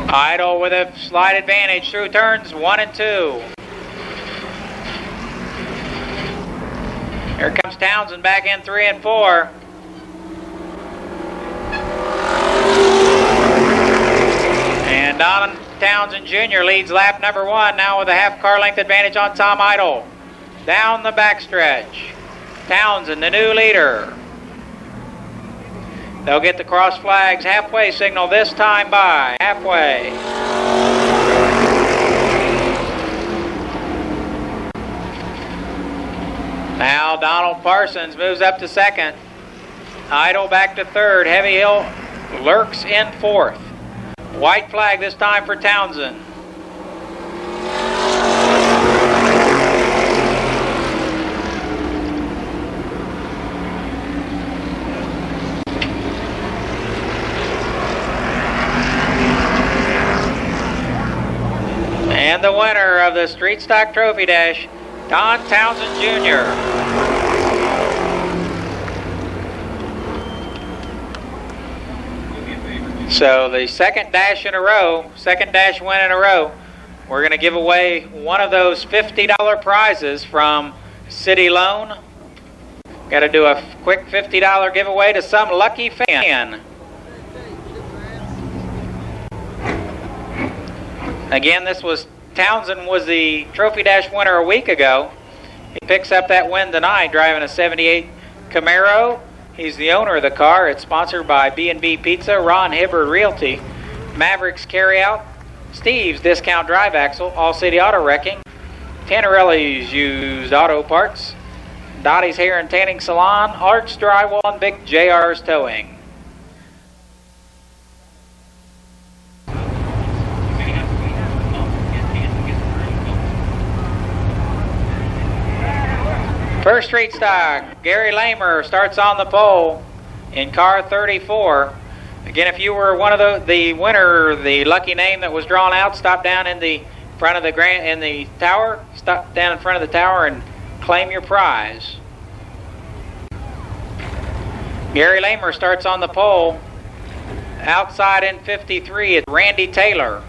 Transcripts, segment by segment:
Idle with a slight advantage through turns 1 and 2. Here comes Townsend back in 3 and 4. And Don Townsend Jr. leads lap number 1 now with a half car length advantage on Tom Idle. Down the backstretch. Townsend, the new leader. They'll get the cross flags halfway signal this time by halfway. Now Donald Parsons moves up to second. Idle back to third. Heavy Hill lurks in fourth. White flag this time for Townsend. And the winner of the Street Stock Trophy Dash, Don Townsend Jr. So the second dash win in a row, we're going to give away one of those $50 prizes from City Loan. Got to do a quick $50 giveaway to some lucky fan. Again, Townsend was the Trophy Dash winner a week ago. He picks up that win tonight driving a 78 Camaro. He's the owner of the car. It's sponsored by B&B Pizza, Ron Hibbard Realty, Mavericks Carryout, Steve's Discount Drive Axle, All City Auto Wrecking, Tannerelli's Used Auto Parts, Dottie's Hair and Tanning Salon, Arch Drywall, and Big JR's Towing. First Street Stock, Gary Lamer starts on the pole in car 34. Again, if you were one of the winner, the lucky name that was drawn out, stop down in the front of the tower. Stop down in front of the tower and claim your prize. Gary Lamer starts on the pole. Outside in 53, it's Randy Taylor.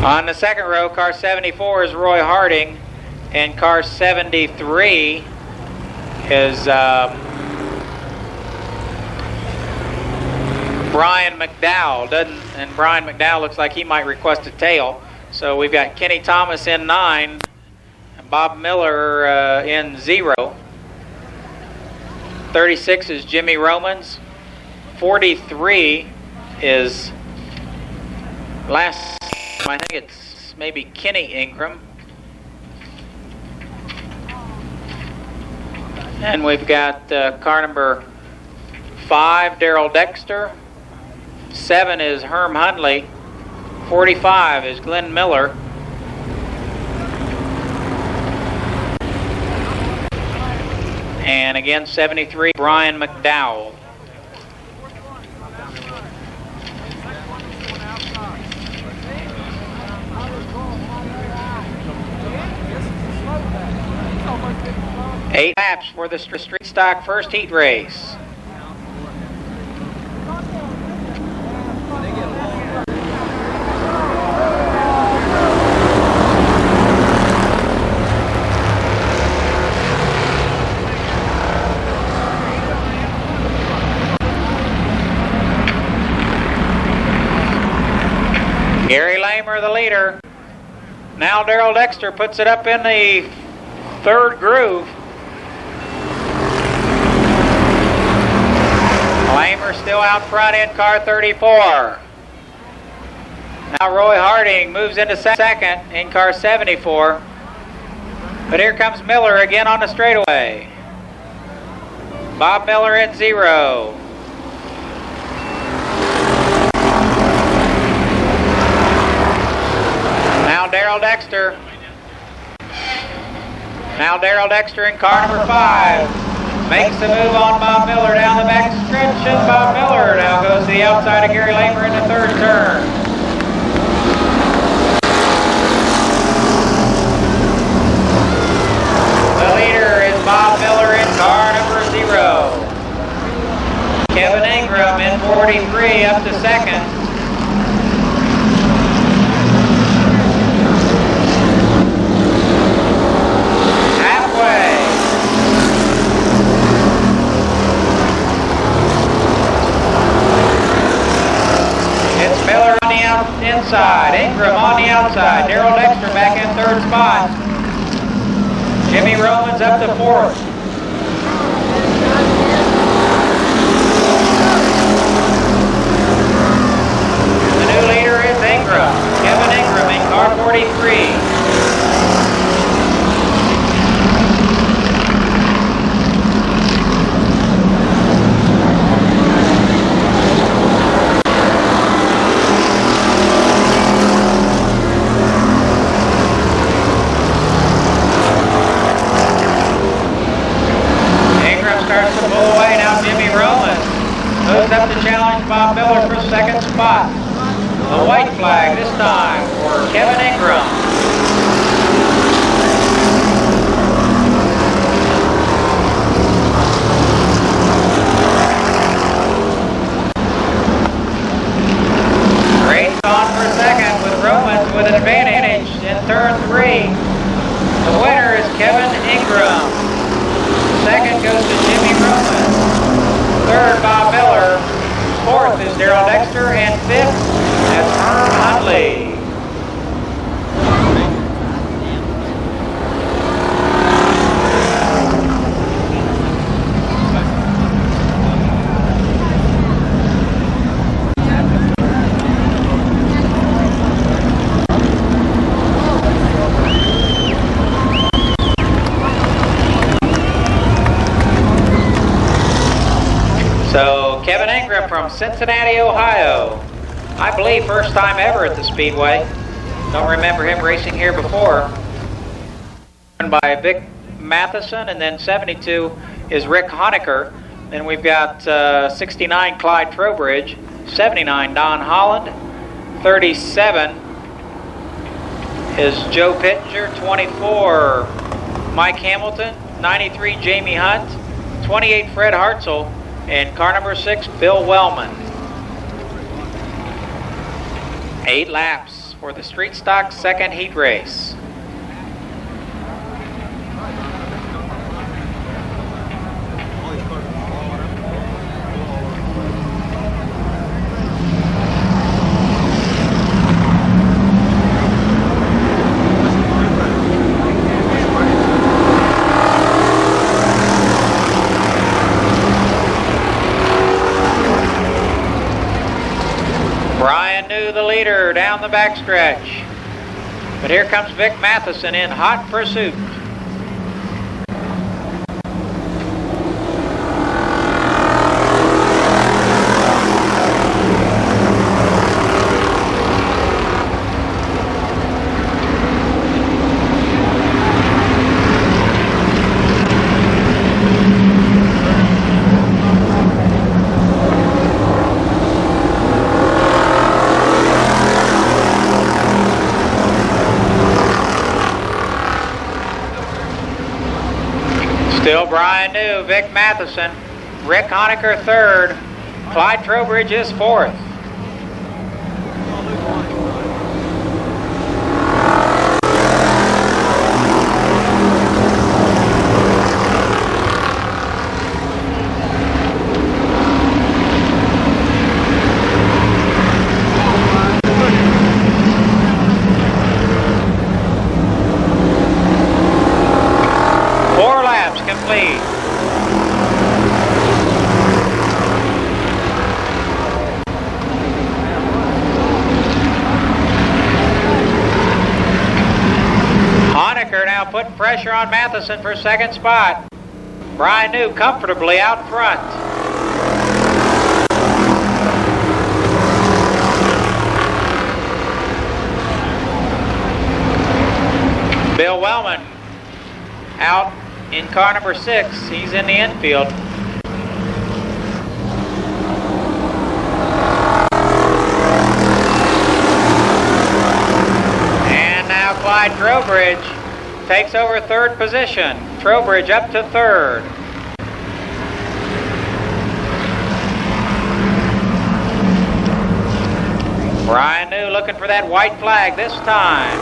On the second row, car 74 is Roy Harding, and car 73 is Brian McDowell. And Brian McDowell looks like he might request a tail. So we've got Kenny Thomas in 9, and Bob Miller in 0. 36 is Jimmy Romans. 43 is I think it's maybe Kenny Ingram. And we've got car number 5, Daryl Dexter. 7 is Herm Hundley. 45 is Glenn Miller. And again, 73, Brian McDowell. Eight laps for the street stock first heat race. Gary Lamer, the leader. Now Daryl Dexter puts it up in the third groove. Lamer still out front in car 34. Now Roy Harding moves into second in car 74. But here comes Miller again on the straightaway. Bob Miller in 0. Daryl Dexter. Now Daryl Dexter in car number 5. Makes the move on Bob Miller down the back stretch, and Bob Miller now goes to the outside of Gary Lamer in the third turn. The leader is Bob Miller in car number 0. Kevin Ingram in 43 up to second. Miller on the inside, Ingram on the outside, Daryl Dexter back in third spot. Jimmy Romans up to fourth. The new leader is Ingram, Kevin Ingram in car 43. Moves up to challenge Bob Miller for second spot. The white flag this time for Kevin Ingram. Race on for second with Romans with an advantage in turn 3. The winner is Kevin Ingram. Second goes to Jimmy Romans. Third, Bob Miller. Fourth is Daryl Dexter, and fifth, that's Herm Hundley. So Kevin Ingram from Cincinnati, Ohio. I believe first time ever at the Speedway. Don't remember him racing here before. By Vic Matheson, and then 72 is Rick Honecker. Then we've got 69 Clyde Trowbridge, 79 Don Holland, 37 is Joe Pittenger, 24 Mike Hamilton, 93 Jamie Hunt, 28 Fred Hartzell, and car number 6, Bill Wellman. 8 laps for the street stock second heat race. The leader down the backstretch, but here comes Vic Matheson in hot pursuit. Still Brian New, Vic Matheson, Rick Honecker third, Clyde Trowbridge is fourth. Complete. Honecker now putting pressure on Matheson for second spot. Brian New comfortably out front. Bill Wellman out in car number 6, he's in the infield. And now Clyde Trowbridge takes over third position. Trowbridge up to third. Brian New looking for that white flag this time.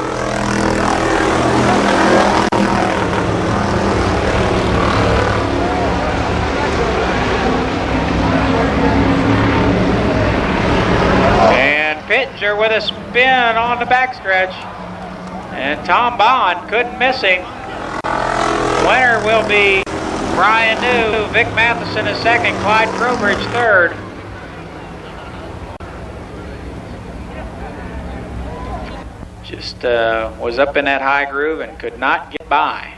Pitcher with a spin on the backstretch, and Tom Bond couldn't miss him. Winner will be Brian New, Vic Matheson is second, Clyde Trowbridge third. Just was up in that high groove and could not get by.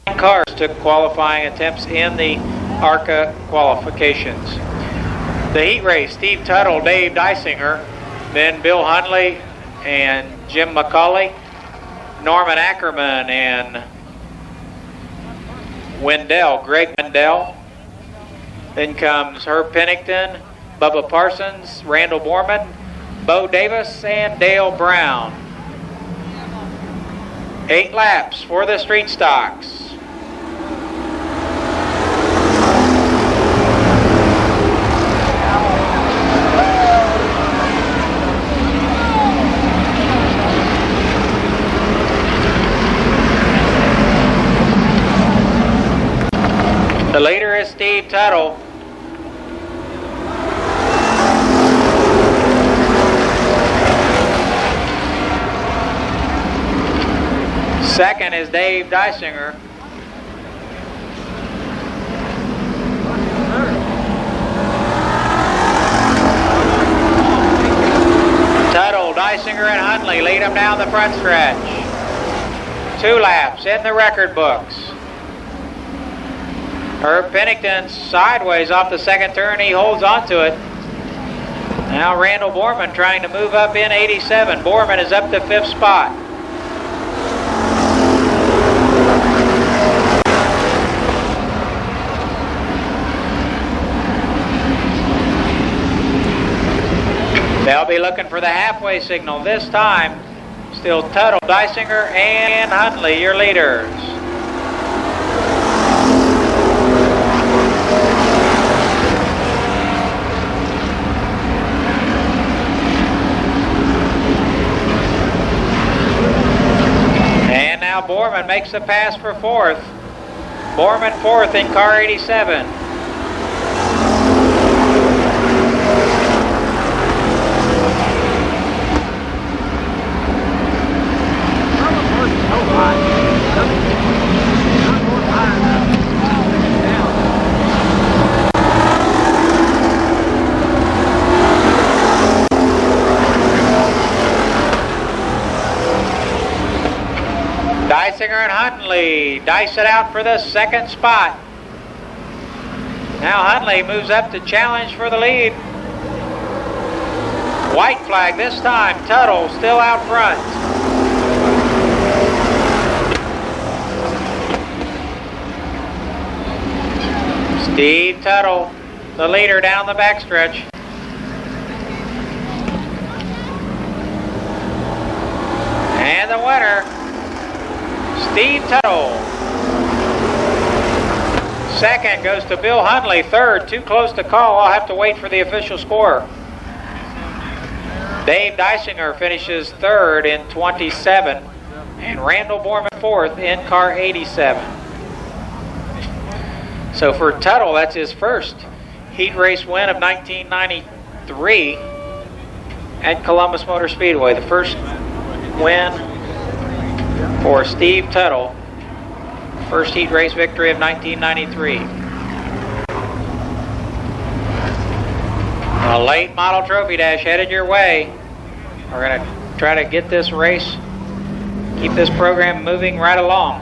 Cars took qualifying attempts in the ARCA qualifications. The heat race, Steve Tuttle, Dave Dysinger, then Bill Hundley and Jim McCauley, Norman Ackerman and Greg Wendell. Then comes Herb Pennington, Bubba Parsons, Randall Borman, Bo Davis, and Dale Brown. 8 laps for the street stocks. The leader is Steve Tuttle. Second is Dave Dysinger. Tuttle, Dysinger, and Hundley lead them down the front stretch. 2 laps in the record books. Herb Pennington sideways off the second turn. He holds on to it. Now Randall Borman trying to move up in 87. Borman is up to 5th spot. They'll be looking for the halfway signal this time. Still Tuttle, Dysinger, and Hundley, your leaders. And now Borman makes the pass for 4th. Borman 4th in car 87. Dysinger and Hundley dice it out for the 2nd spot. Now Hundley moves up to challenge for the lead. White flag this time. Tuttle still out front. Steve Tuttle, the leader down the backstretch. winner, Steve Tuttle. Second goes to Bill Hundley. Third, too close to call. I'll have to wait for the official score. Dave Dysinger finishes third in 27, and Randall Borman fourth in car 87. So for Tuttle, that's his first heat race win of 1993 at Columbus Motor Speedway. The first win for Steve Tuttle. First heat race victory of 1993. A late model trophy dash headed your way. We're going to try to get this race, keep this program moving right along.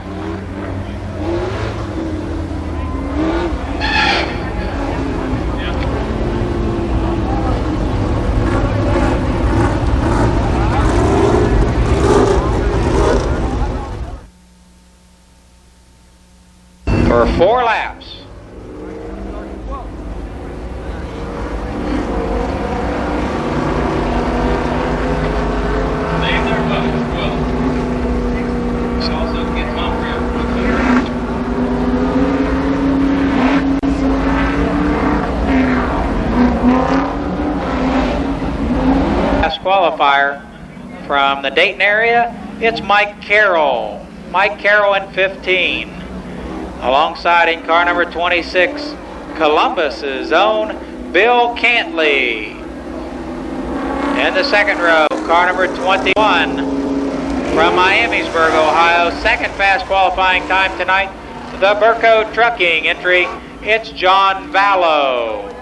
For 4 laps. Last qualifier from the Dayton area, it's Mike Carroll. Mike Carroll in 15. Alongside in car number 26, Columbus's own Bill Cantley. In the second row, car number 21 from Miamisburg, Ohio. Second fast qualifying time tonight, the Burco Trucking entry. It's John Vallow.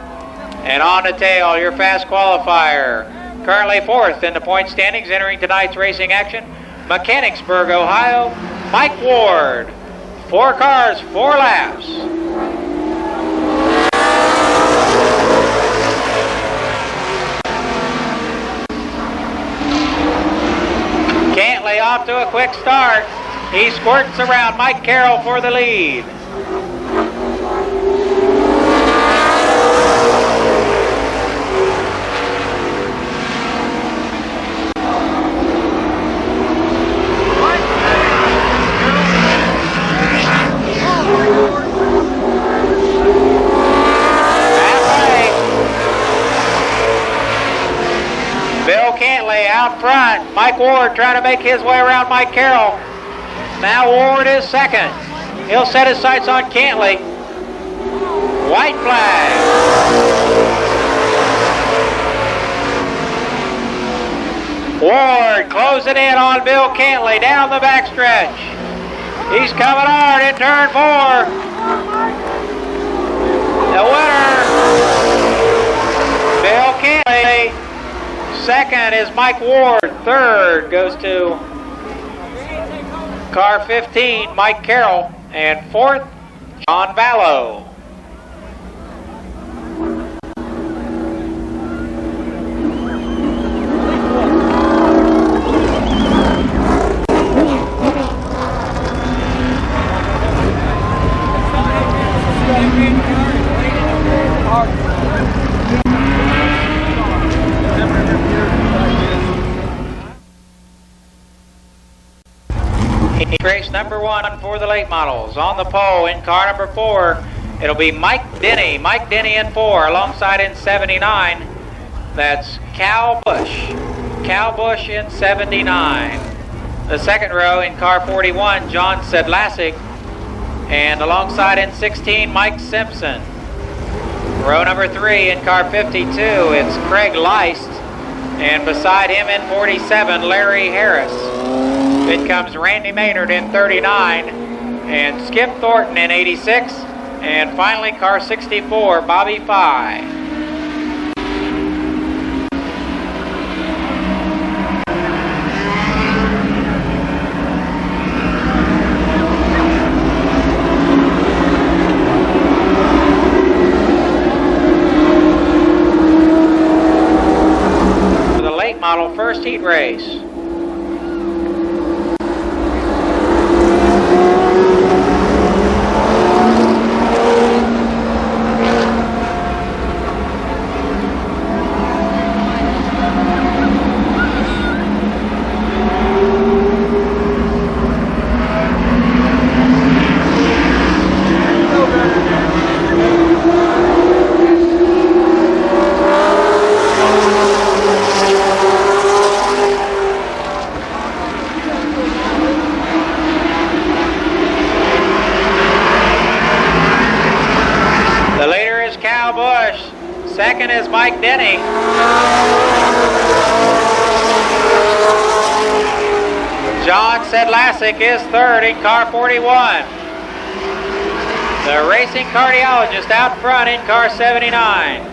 And on the tail, your fast qualifier. Currently fourth in the point standings, entering tonight's racing action, Mechanicsburg, Ohio, Mike Ward. 4 cars, 4 laps. Cantley off to a quick start. He squirts around Mike Carroll for the lead. Bill Cantley out front. Mike Ward trying to make his way around Mike Carroll. Now Ward is second. He'll set his sights on Cantley. White flag. Ward closing in on Bill Cantley down the backstretch. He's coming hard in turn 4. The winner, Bill Cantley. Second is Mike Ward. Third goes to car 15, Mike Carroll. And fourth, John Vallow. Race number 1 for the late models. On the pole in car number 4, it'll be Mike Denny. Mike Denny in 4, alongside in 79. That's Cal Bush. Cal Bush in 79. The second row in car 41, John Sedlacek. And alongside in 16, Mike Simpson. Row number 3 in car 52, it's Craig Leist. And beside him in 47, Larry Harris. Then comes Randy Maynard in 39, and Skip Thornton in 86, and finally car 64, Bobby Fye. For the late model first heat race. second is Mike Denny. John Sedlacek is third in car 41. The racing cardiologist out front in car 79.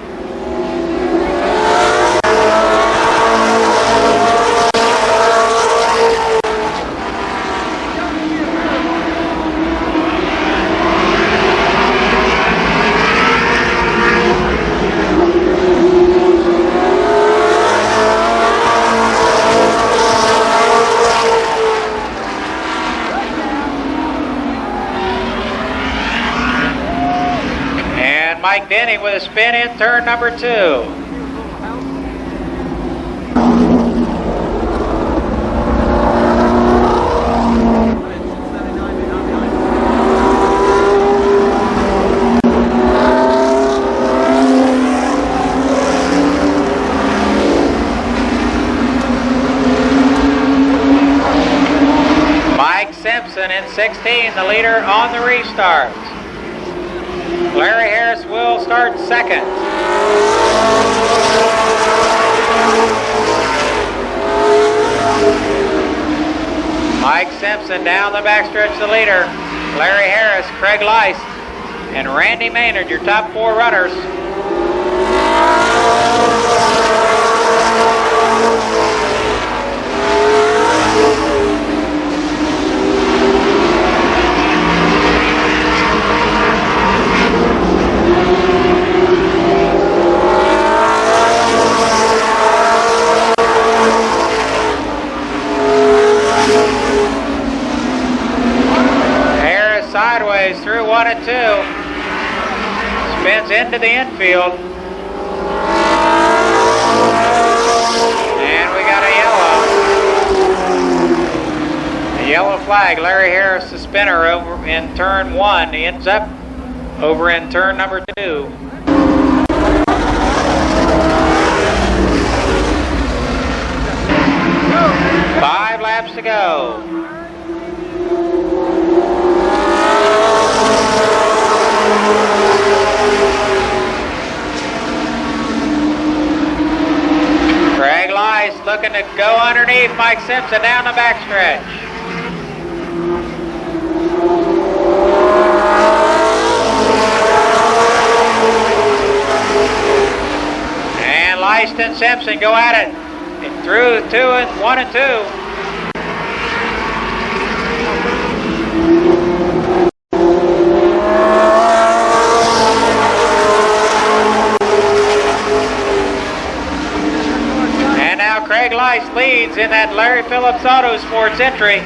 Mike Denny with a spin in turn number 2. Mike Simpson in 16, the leader on the restart. Larry Harris will start second. Mike Simpson down the backstretch, the leader. Larry Harris, Craig Leist, and Randy Maynard, your top 4 runners. Sideways through 1 and 2. Spins into the infield. And we got a yellow flag. Larry Harris, the spinner, over in turn 1. He ends up over in turn number 2. Five laps to go. Craig Leist looking to go underneath Mike Simpson down the backstretch. And Leist and Simpson go at it through 1 and 2. Craig Leist leads in that Larry Phillips Auto Sports entry.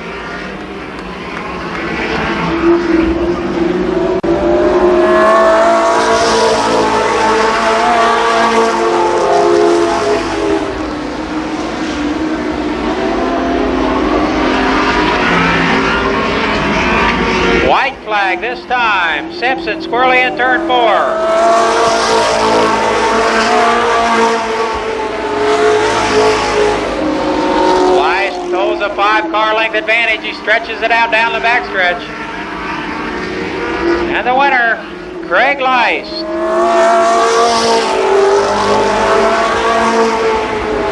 White flag this time. Simpson squarely in turn 4. Holds a 5-car length advantage. He stretches it out down the backstretch. And the winner, Craig Leist.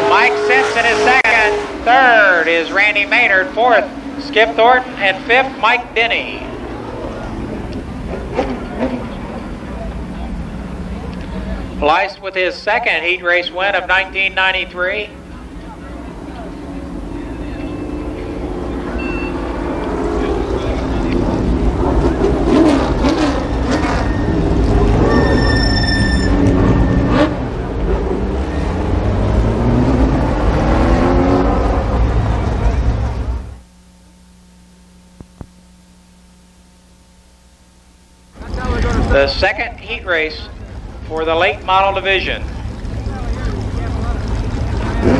Mike Simpson is second. Third is Randy Maynard. Fourth, Skip Thornton. And fifth, Mike Denny. Leist with his second heat race win of 1993. The second heat race for the late model division.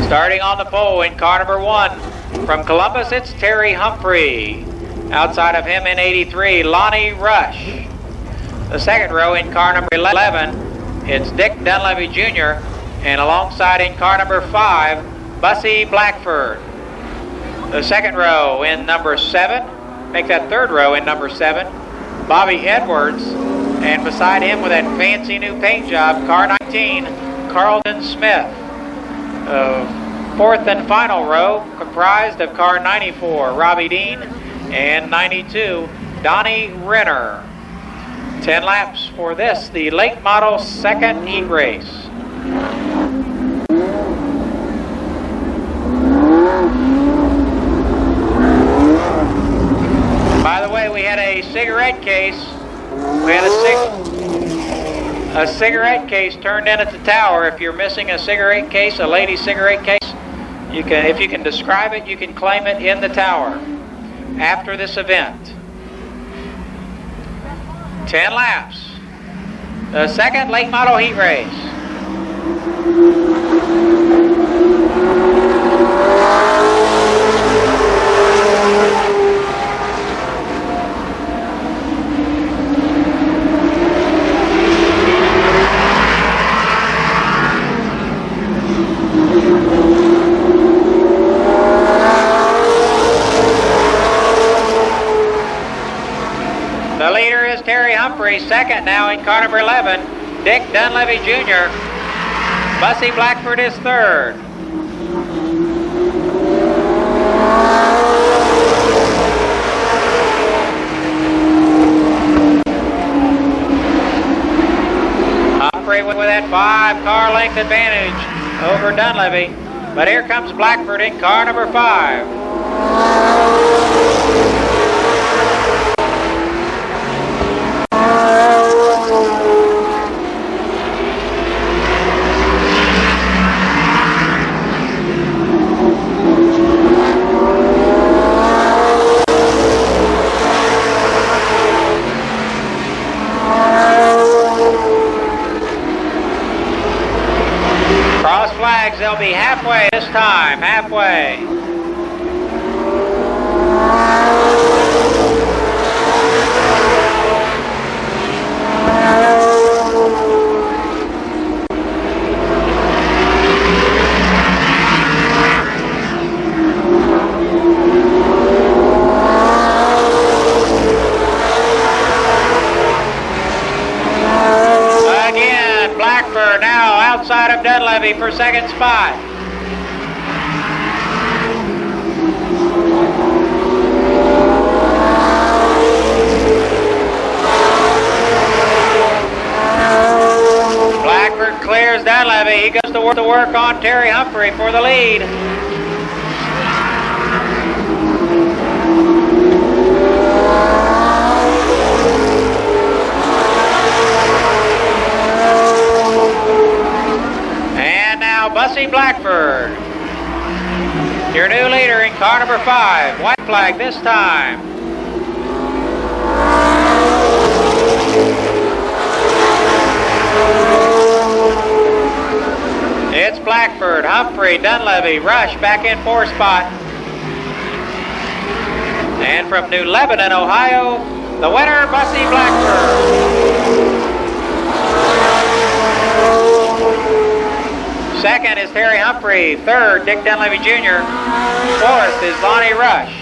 Starting on the pole in car number 1. From Columbus, it's Terry Humphrey. Outside of him in 83, Lonnie Rush. The second row in car number 11, it's Dick Dunleavy Jr. And alongside in car number 5, Bussy Blackford. The second row in number 7, make that third row in number 7, Bobby Edwards. And beside him with that fancy new paint job, car 19, Carlton Smith. Fourth and final row comprised of car 94, Robbie Dean, and 92, Donnie Renner. 10 laps for this, the late model second heat race. By the way, we had a cigarette case. We had a cigarette case turned in at the tower. If you're missing a cigarette case, a lady's cigarette case, you can, if you can describe it, you can claim it in the tower after this event. 10 laps. The second late model heat race. The leader is Terry Humphrey. Second now in car number 11, Dick Dunleavy Jr. Bussy Blackford is third. Humphrey with that 5-car length advantage over Dunleavy. But here comes Blackford in car number 5. Cross flags, they'll be halfway this time, halfway. Again, Blackford now outside of Dunleavy for second spot. Blackford clears Dunleavy. He goes to work on Terry Humphrey for the lead. Bussy Blackford, your new leader in car number 5. White flag this time. It's Blackford, Humphrey, Dunleavy, Rush back in 4th spot. And from New Lebanon, Ohio, the winner, Bussy Blackford. Second is Terry Humphrey. Third, Dick Dunleavy Jr. Fourth is Lonnie Rush.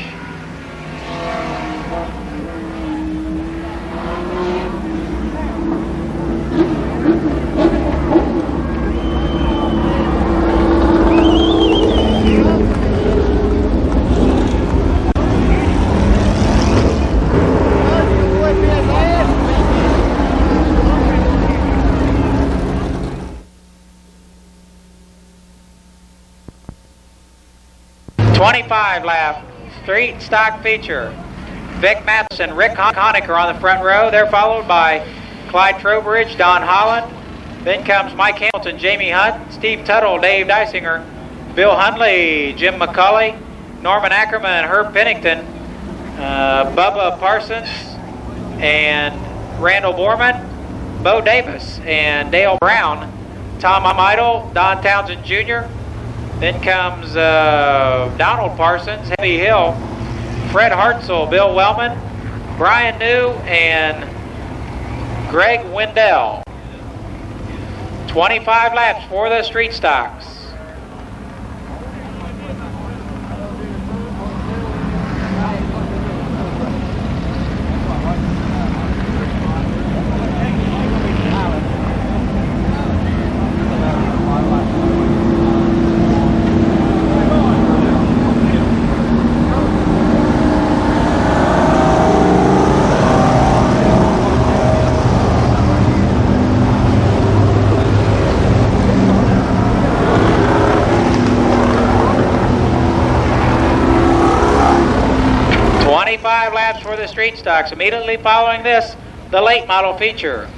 Lap street stock feature. Vic Matheson, Rick Honecker on the front row. They're followed by Clyde Trowbridge, Don Holland. Then comes Mike Hamilton, Jamie Hunt, Steve Tuttle, Dave Dysinger, Bill Hundley, Jim McCulley, Norman Ackerman, Herb Pennington, Bubba Parsons, and Randall Borman, Bo Davis, and Dale Brown, Tom Idle, Don Townsend Jr., then comes Donald Parsons, Heavy Hill, Fred Hartzell, Bill Wellman, Brian New, and Greg Wendell. 25 laps for the street stocks. 25 laps for the street stocks. Immediately following this, the late model feature.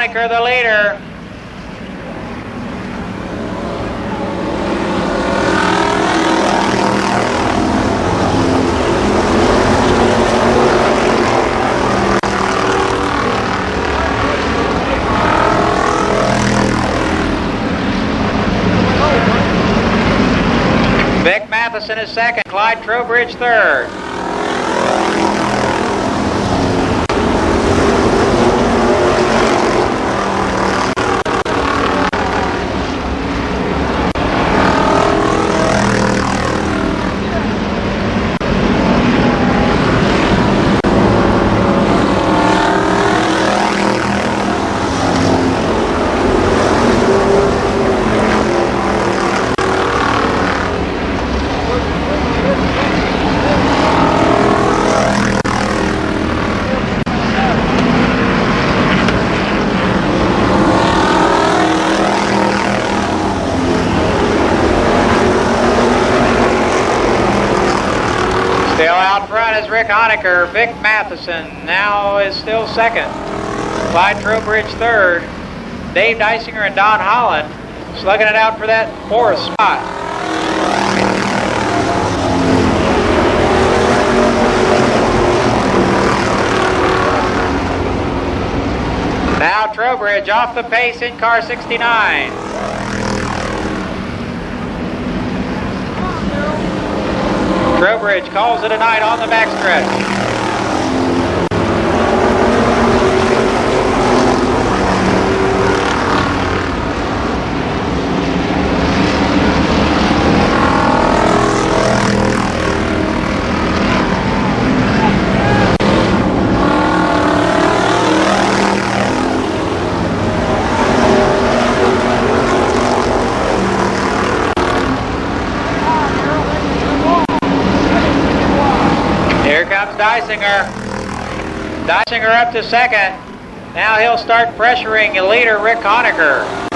Honecker the leader. Vic Matheson is second, Clyde Trowbridge third. Still out front is Rick Honecker. Vic Matheson now is still second. Clyde Trowbridge third. Dave Dysinger and Don Holland slugging it out for that fourth spot. Now Trowbridge off the pace in car 69. Trowbridge calls it a night on the backstretch. Dysinger up to second. Now he'll start pressuring leader Rick Honecker.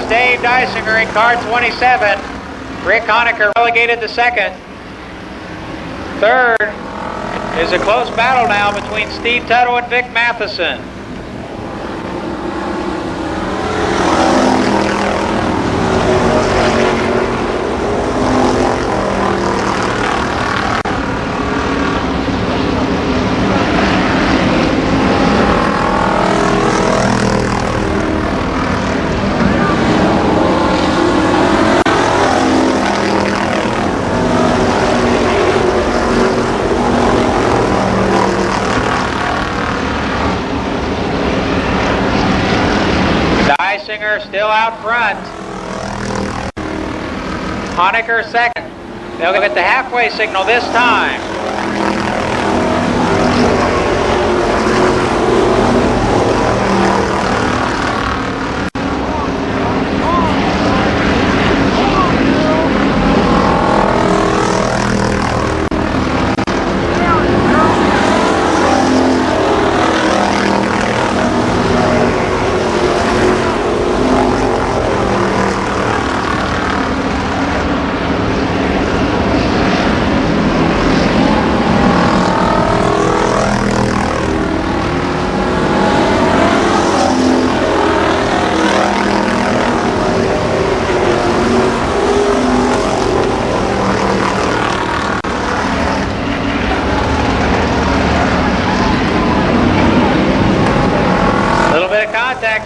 Dave Dysinger in car 27. Rick Honecker relegated to second. Third is a close battle now between Steve Tuttle and Vic Matheson. Still out front. Honecker second. They'll get the halfway signal this time.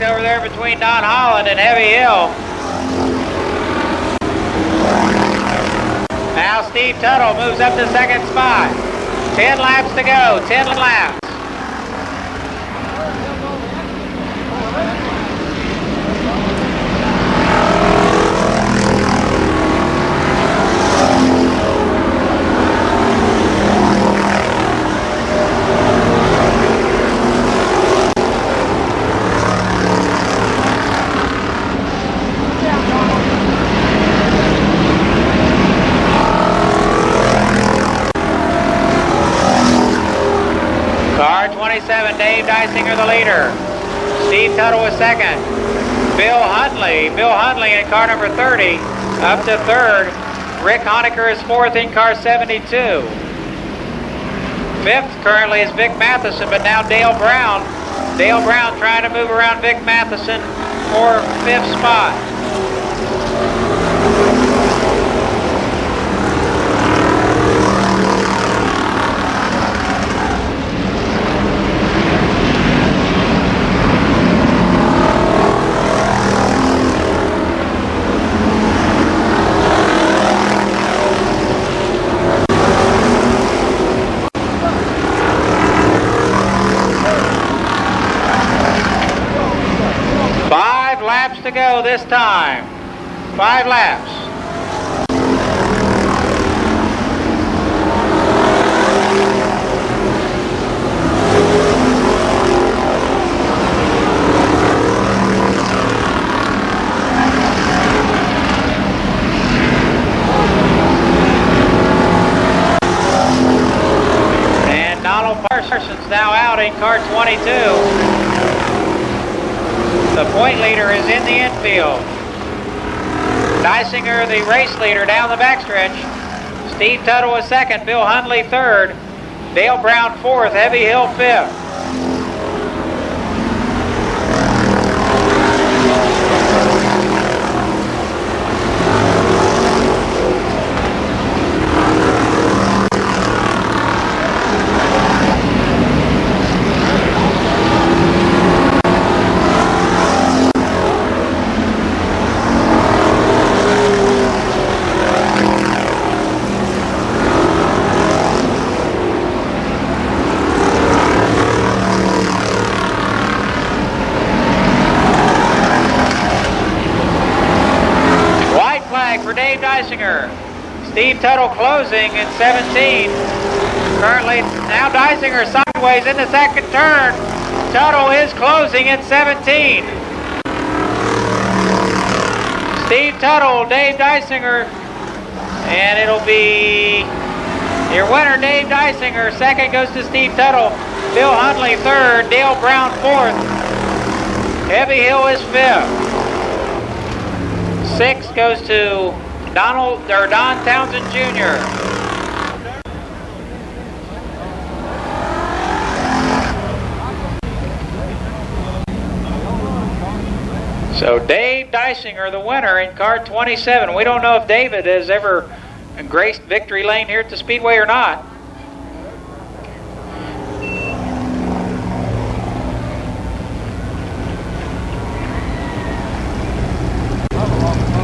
Over there between Don Holland and Heavy Hill. Now Now Steve Tuttle moves up to second spot. 10 laps to go, 10 laps. Car 27, Dave Dysinger the leader. Steve Tuttle was second. Bill Hundley in car number 30, up to third. Rick Honecker is fourth in car 72. Fifth currently is Vic Matheson, but now Dale Brown. Dale Brown trying to move around Vic Matheson for fifth spot. To go this time. 5 laps. And Donald Parsons now out in car 22. The point leader is in the infield. Dysinger, the race leader, down the backstretch. Steve Tuttle was second, Bill Hundley third, Dale Brown fourth, Heavy Hill fifth. For Dave Dysinger. Steve Tuttle closing in 17. Currently, now Dysinger sideways in the second turn. Tuttle is closing in 17. Steve Tuttle, Dave Dysinger, and it'll be your winner, Dave Dysinger. Second goes to Steve Tuttle. Bill Hundley third, Dale Brown fourth. Heavy Hill is fifth. Sixth goes to Don Townsend Jr. So Dave Dysinger, the winner in car 27. We don't know if David has ever graced victory lane here at the Speedway or not.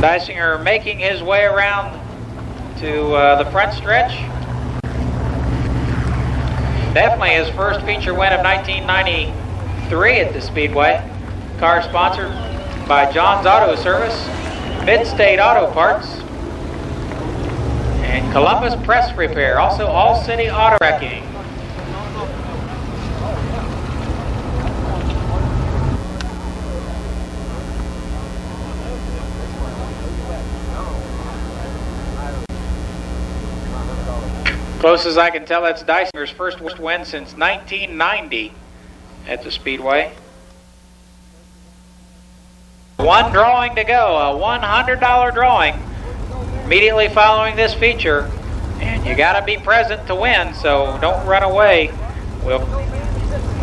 Dysinger making his way around to the front stretch. Definitely his first feature win of 1993 at the Speedway. Car sponsored by John's Auto Service, Mid-State Auto Parts, and Columbus Press Repair. Also All City Auto Wrecking. Close as I can tell, that's Dysinger's first win since 1990 at the Speedway. One drawing to go, a $100 drawing immediately following this feature. And you got to be present to win, so don't run away. We'll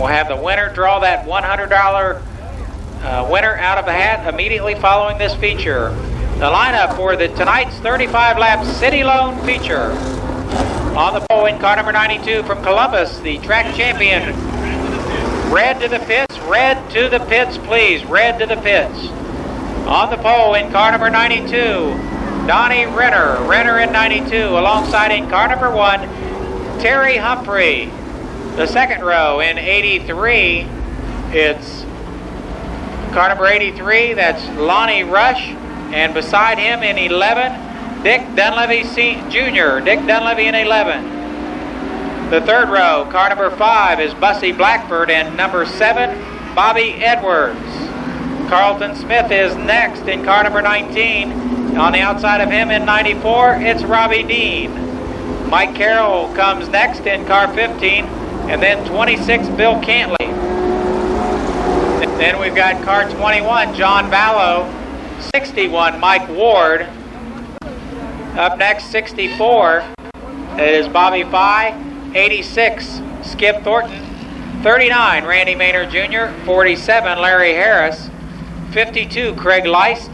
have the winner draw that $100 winner out of the hat immediately following this feature. The lineup for tonight's 35-lap City Loan feature. On the pole in car number 92 from Columbus, the track champion. Red to the pits, please. Red to the pits. On the pole in car number 92, Donnie Renner. Renner in 92, alongside in car number 1, Terry Humphrey. The second row in 83, it's car number 83, that's Lonnie Rush. And beside him in 11, Dick Dunleavy Jr., Dick Dunleavy in 11. The third row, car number 5 is Bussy Blackford, and number 7, Bobby Edwards. Carlton Smith is next in car number 19. On the outside of him in 94, it's Robbie Dean. Mike Carroll comes next in car 15, and then 26, Bill Cantley. Then we've got car 21, John Vallow. 61, Mike Ward. Up next, 64, it is Bobby Fye. 86, Skip Thornton. 39, Randy Maynard Jr. 47, Larry Harris. 52, Craig Leist.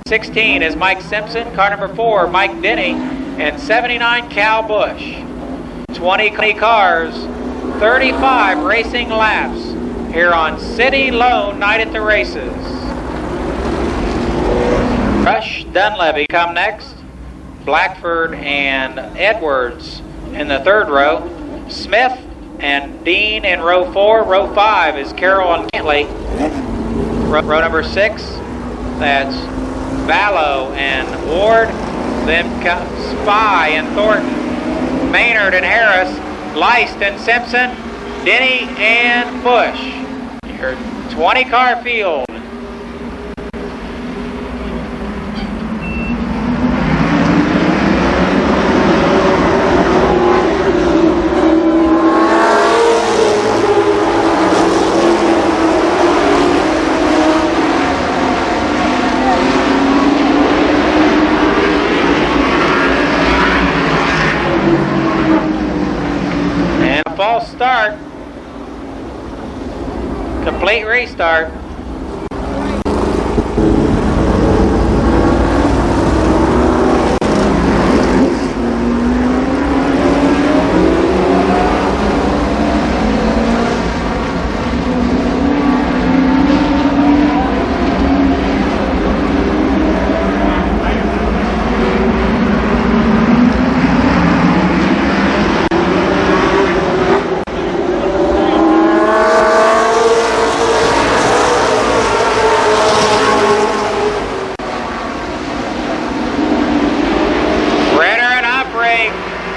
16 is Mike Simpson. Car number 4, Mike Denny. And 79, Cal Bush. 20 cars, 35 racing laps here on City Loan Night at the Races. Rush, Dunleavy come next. Blackford and Edwards in the third row. Smith and Dean in row 4. Row 5 is Carroll and Cantley. Row number 6, that's Vallow and Ward. Then comes Spy and Thornton. Maynard and Harris. Leist and Simpson. Denny and Bush. Your 20 car field. False start. Complete restart.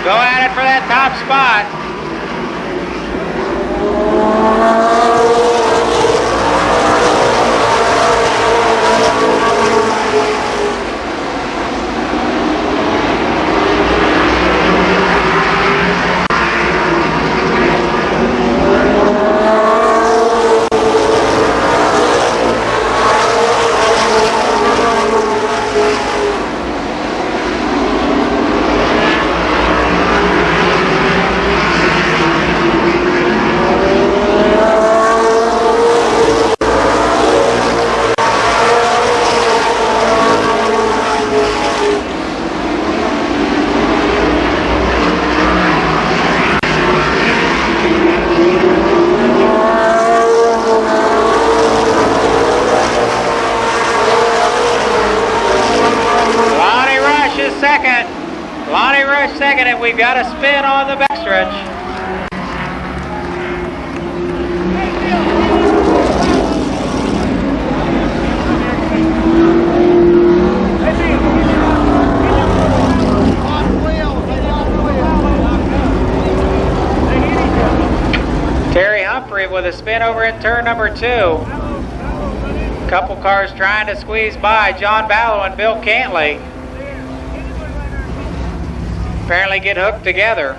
Go at it for that top spot. Lonnie Rush second, and we've got a spin on the backstretch. Terry Humphrey with a spin over in turn number 2. Couple cars trying to squeeze by John Vallow and Bill Cantley. Apparently get hooked together.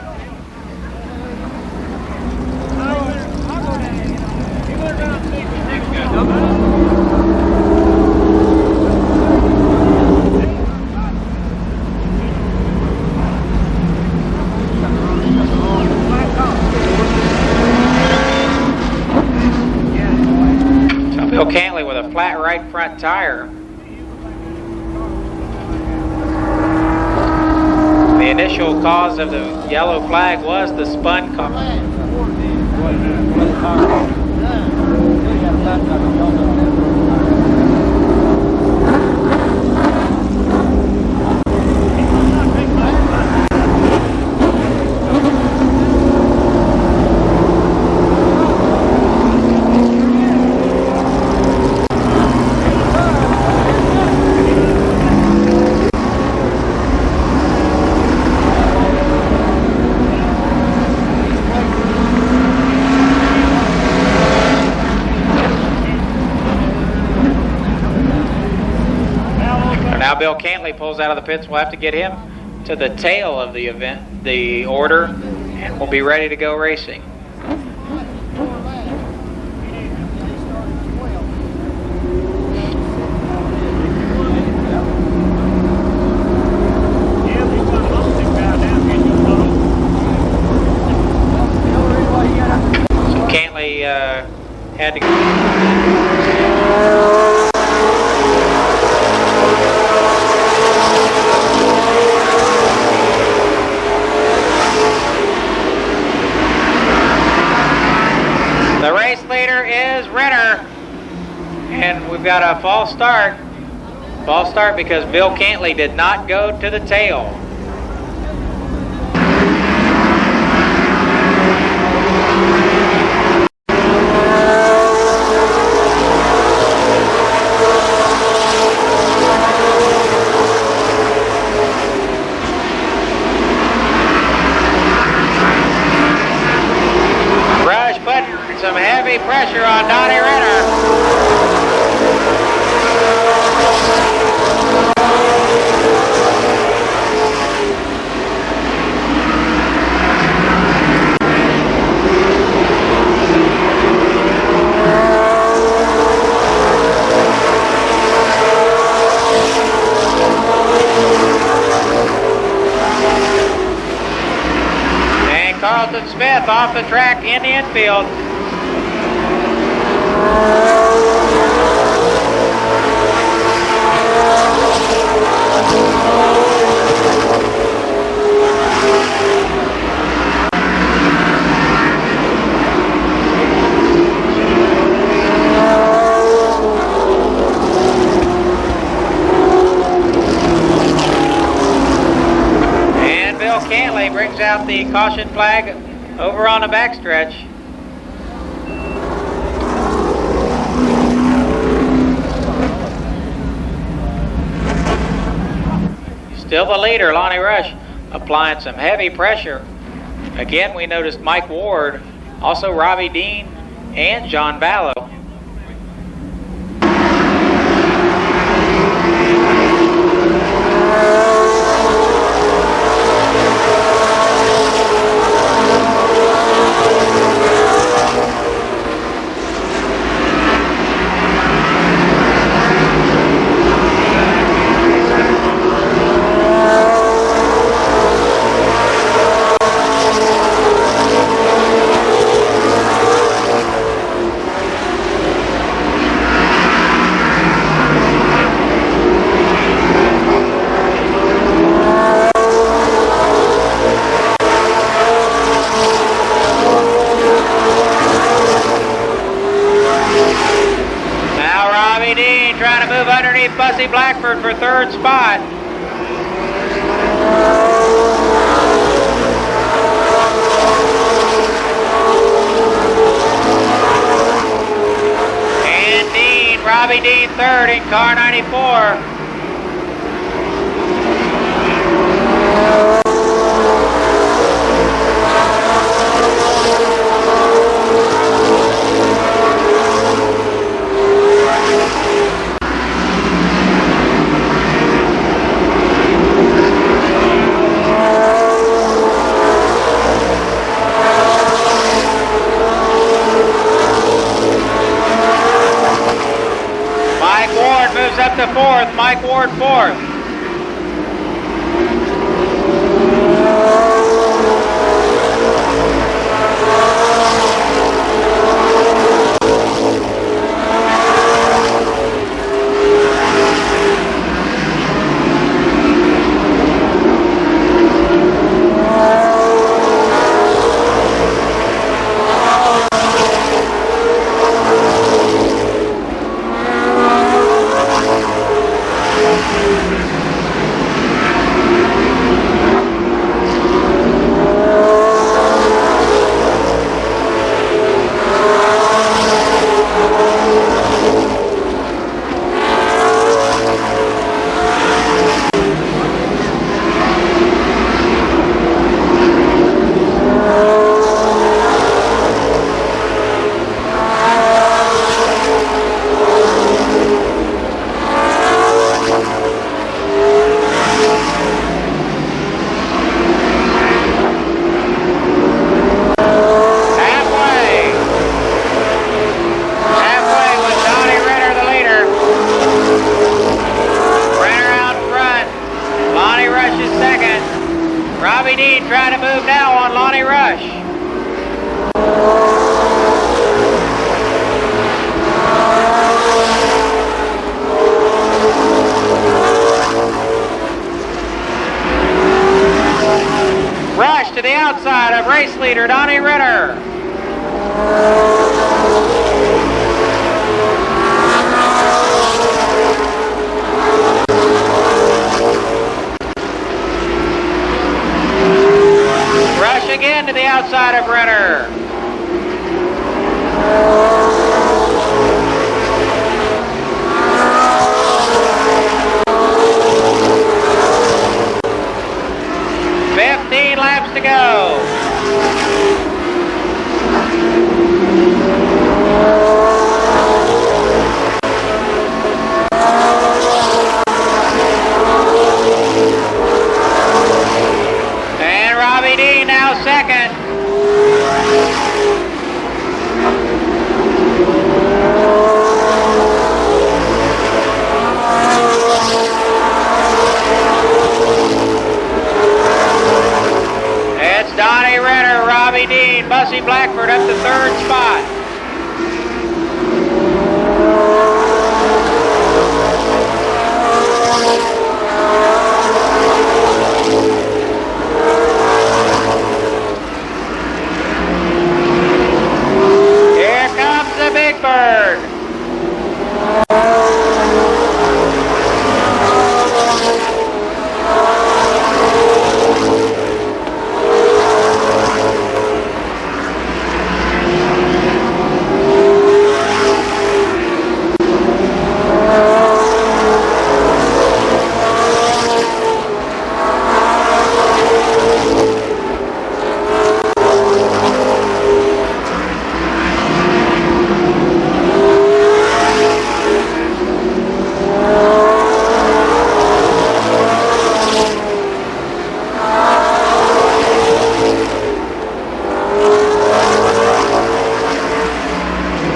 So Bill Cantley with a flat right front tire. The initial cause of the yellow flag was the spun car. Bill Cantley pulls out of the pits, we'll have to get him to the tail of the event, the order, and we'll be ready to go racing. So Cantley had to go. The race leader is Renner, and we've got a false start. False start because Bill Cantley did not go to the tail. Some heavy pressure on Donnie Renner. And Carlton Smith off the track in the infield. And Bill Cantley brings out the caution flag over on the backstretch. Still the leader, Lonnie Rush, applying some heavy pressure. Again, we noticed Mike Ward, also Robbie Dean, and John Ballo. Trying to move underneath Bussy Blackford for third spot. And Dean, Robbie Dean third in car 94. Moves up to fourth, Mike Ward fourth. Robbie Dean trying to move now on Lonnie Rush. Rush to the outside of race leader Donnie Ritter. Rush again to the outside of Ritter. Laps to go. And Robbie Dean now second. Donnie Ritter, Robbie Dean, Bussy Blackford up to third spot. Here comes the Big Bird.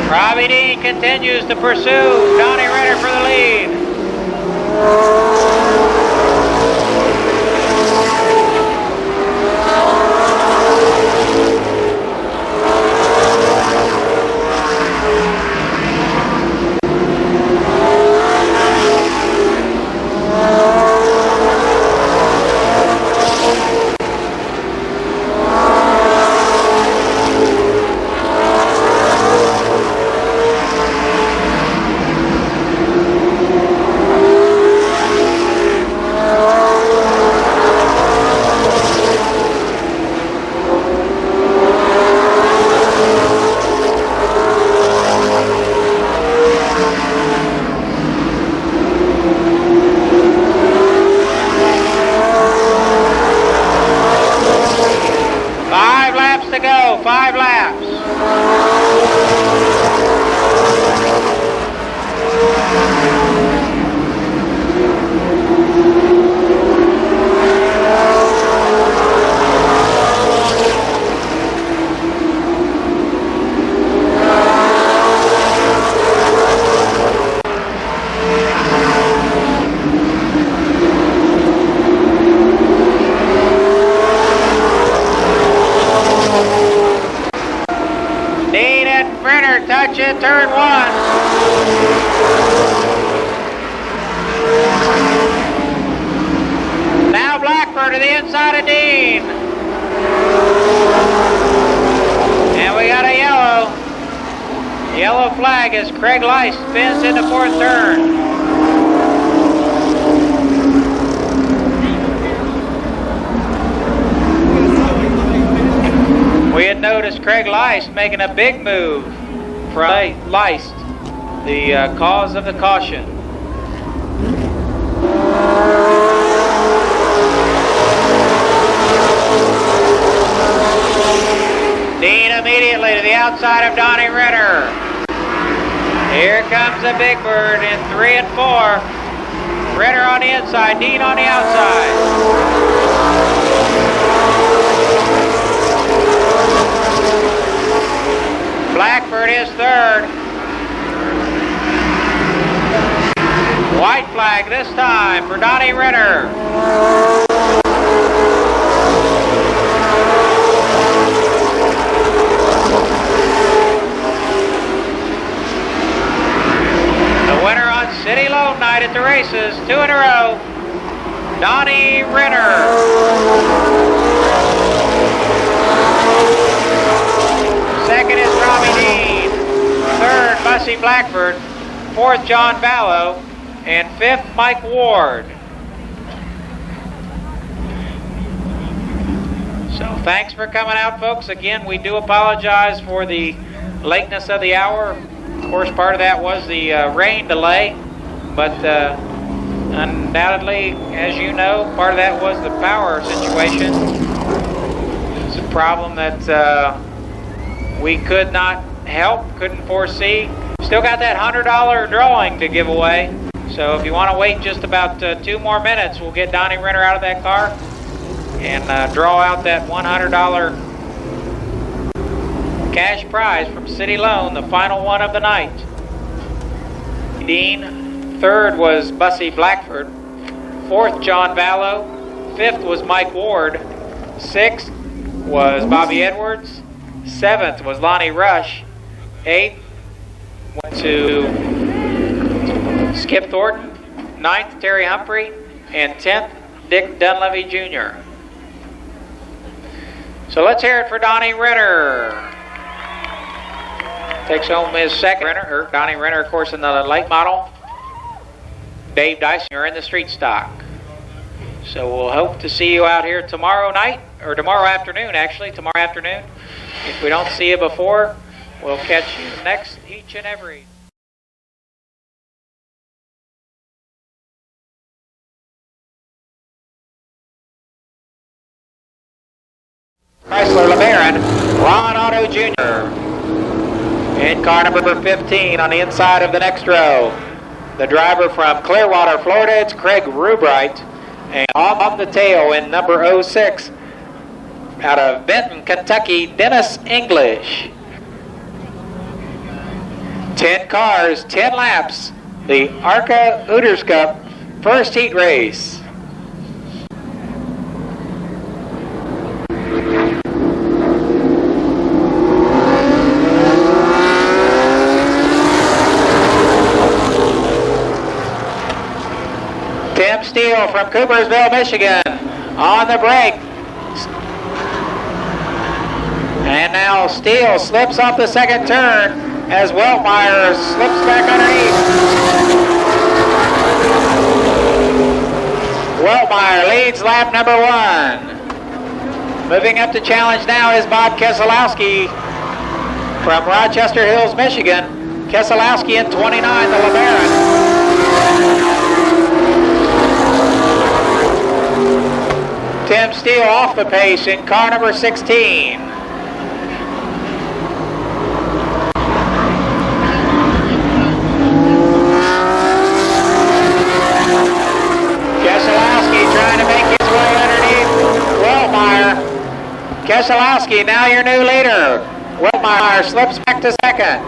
Robbie Dean continues to pursue Donnie Ritter for the lead. To go, 5 laps. Touch it, turn 1. Now Blackford to the inside of Dean. And we got a yellow flag as Craig Lice spins into 4th turn. We had noticed Craig Lice making a big move. Liced, the cause of the caution. Dean immediately to the outside of Donnie Ritter. Here comes the Big Bird in 3 and 4. Ritter on the inside, Dean on the outside. Blackford is 3rd. White flag this time for Donnie Ritter. at the races, 2 in a row. Donnie Renner. Second is Robbie Dean. Third, Bussy Blackford. Fourth, John Vallow. And fifth, Mike Ward. So thanks for coming out, folks. Again, we do apologize for the lateness of the hour. Of course, part of that was the rain delay, but undoubtedly, as you know, part of that was the power situation. It's a problem that we could not help, couldn't foresee. Still got that $100 drawing to give away. So if you want to wait just about 2 more minutes, we'll get Donnie Renner out of that car and draw out that $100 cash prize from City Loan, the final one of the night. Dean. Third was Bussy Blackford. Fourth, John Vallow. Fifth was Mike Ward. Sixth was Bobby Edwards. Seventh was Lonnie Rush. Eighth went to Skip Thornton. Ninth, Terry Humphrey. And 10th, Dick Dunleavy Jr. So let's hear it for Donnie Renner. Takes home his second Renner, Donnie Renner, of course, in the late model. Dave Dyson are in the street stock. So we'll hope to see you out here tomorrow night, or tomorrow afternoon, actually, tomorrow afternoon. If we don't see you before, we'll catch you next each and every. Chrysler LeBaron, Ron Otto Jr. In car number 15 on the inside of the next row. The driver from Clearwater, Florida, it's Craig Rubright. And off the tail in number 06, out of Benton, Kentucky, Dennis English. 10 cars, 10 laps. The ARCA Hooters Cup first heat race. Tim Steele from Coopersville, Michigan, on the brake. And now Steele slips off the second turn as Weltmeyer slips back underneath. Weltmeyer leads lap number 1. Moving up to challenge now is Bob Keselowski from Rochester Hills, Michigan. Keselowski in 29, the LeBaron. Tim Steele off the pace in car number 16. Keselowski trying to make his way underneath Weltmeyer. Keselowski, now your new leader. Weltmeyer slips back to second.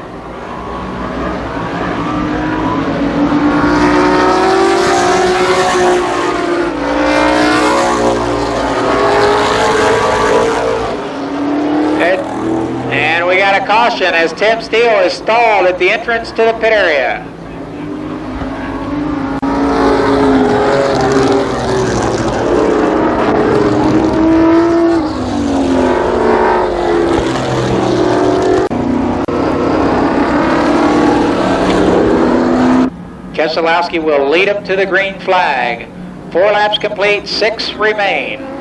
And we got a caution as Tim Steele is stalled at the entrance to the pit area. Keselowski will lead him to the green flag. 4 laps complete, 6 remain.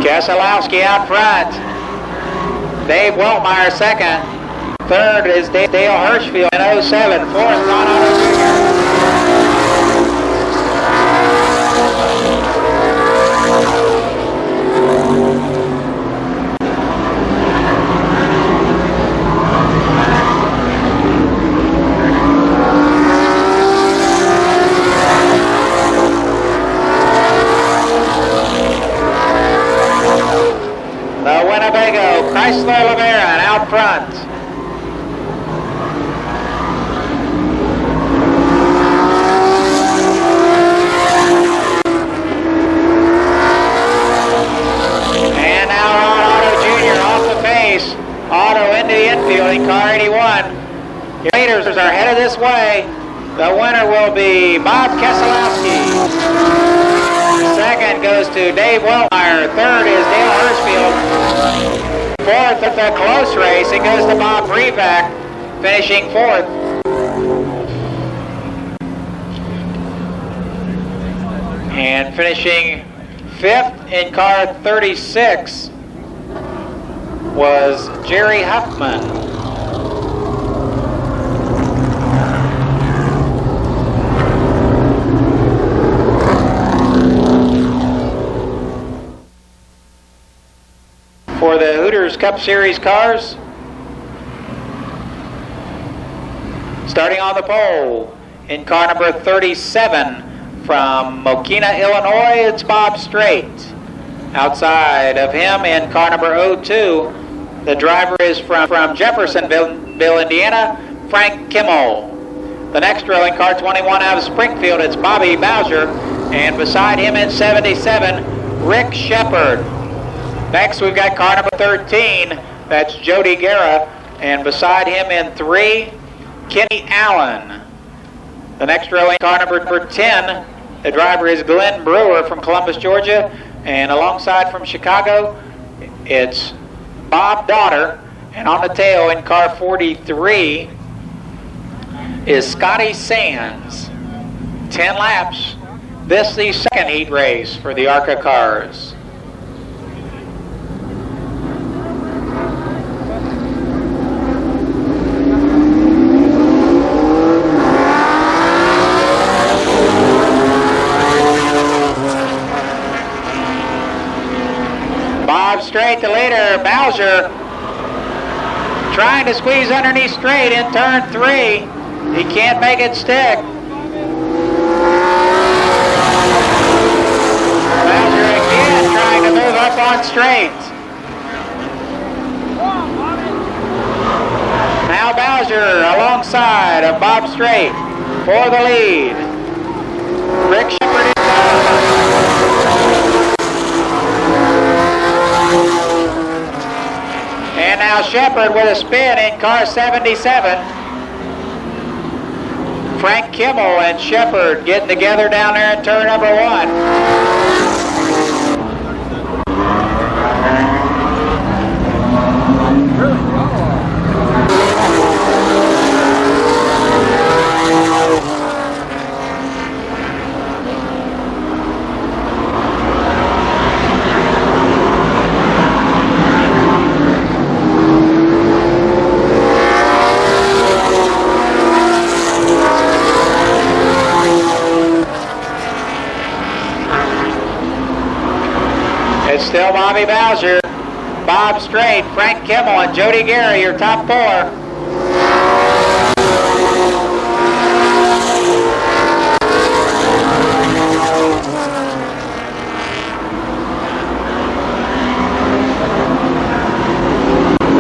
Keselowski out front. Dave Weltmeyer second. Third is Dale Hirschfield in 07. Fourth, Ron Otto Jr. out front. And now Ron Otto Jr. off the pace. Otto into the infield in car 81. Your leaders are headed this way. The winner will be Bob Keselowski. Second goes to Dave Wellmeyer. Third is Dale Hirschfield. Fourth, at the close race, it goes to Bob Breback, finishing fourth. And finishing fifth in car 36 was Jerry Huffman. For the Hooters Cup Series cars, starting on the pole in car number 37 from Mokina, Illinois, it's Bob Strait. Outside of him in car number 02, the driver is from Jeffersonville, Indiana, Frank Kimmel. The next row in car 21 out of Springfield, it's Bobby Bowser, and beside him in 77, Rick Shepard. Next, we've got car number 13. That's Jody Guerra. And beside him in 3, Kenny Allen. The next row in car number 10, the driver is Glenn Brewer from Columbus, Georgia. And alongside from Chicago, it's Bob Dotter. And on the tail in car 43 is Scotty Sands. 10 laps. This the second heat race for the ARCA cars. Straight the leader, Bowser, trying to squeeze underneath straight in turn 3. He can't make it stick. Bowser again trying to move up on straight. Now Bowser alongside of Bob Strait for the lead. Rick Shepard is down. And now Shepard with a spin in car 77. Frank Kimmel and Shepard getting together down there in turn number 1. It's still Bobby Bowser, Bob Strait, Frank Kimmel, and Jody Guerra, your top 4.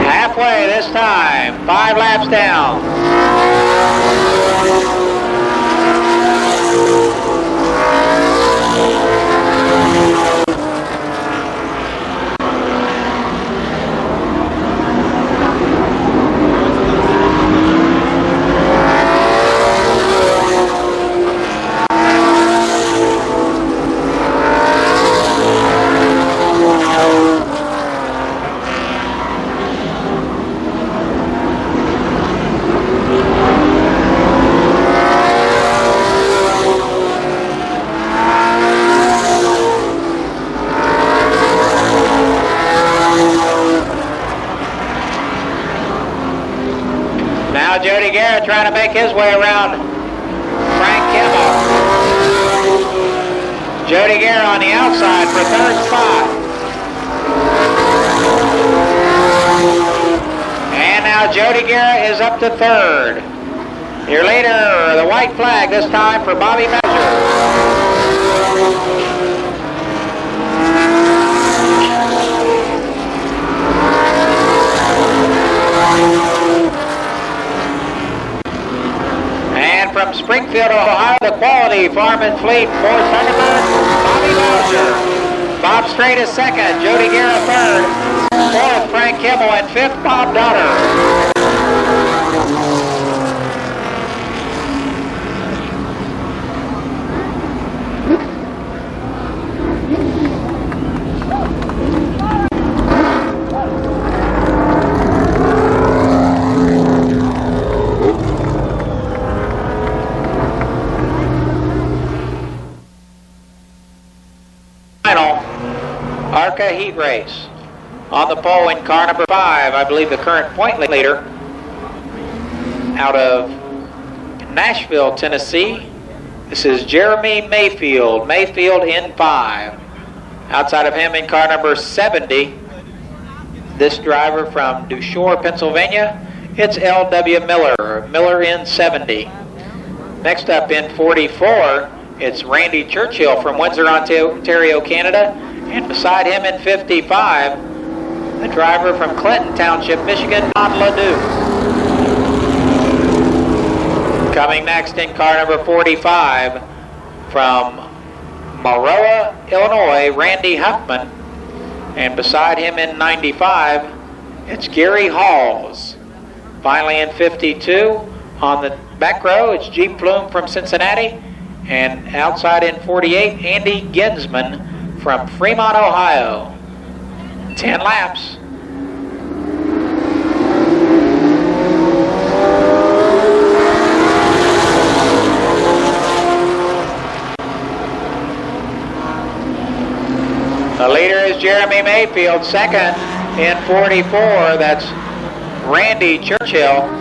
Halfway this time, 5 laps down. Jody Guerra trying to make his way around Frank Kimmel. Jody Guerra on the outside for third spot. And now Jody Guerra is up to third. Your leader, the white flag this time for Bobby Bowser. From Springfield, Ohio, the Quality Farm and Fleet Ford Thunderbird, Bobby Bowser. Bob Strait is second, Jody Guerra third, fourth Frank Kimmel, and fifth Bob Donner. ARCA heat race. On the pole in car number 5, I believe the current point leader out of Nashville, Tennessee. This is Jeremy Mayfield. Mayfield in 5. Outside of him in car number 70, this driver from Dushore, Pennsylvania, it's L.W. Miller. Miller in 70. Next up in 44, it's Randy Churchill from Windsor, Ontario, Canada. And beside him in 55, the driver from Clinton Township, Michigan, Don LeDuc. Coming next in car number 45, from Maroa, Illinois, Randy Huffman. And beside him in 95, it's Gary Halls. Finally in 52, on the back row, it's Jeep Plume from Cincinnati. And outside in 48, Andy Ginsman from Fremont, Ohio. 10 laps. The leader is Jeremy Mayfield. Second in 44, that's Randy Churchill.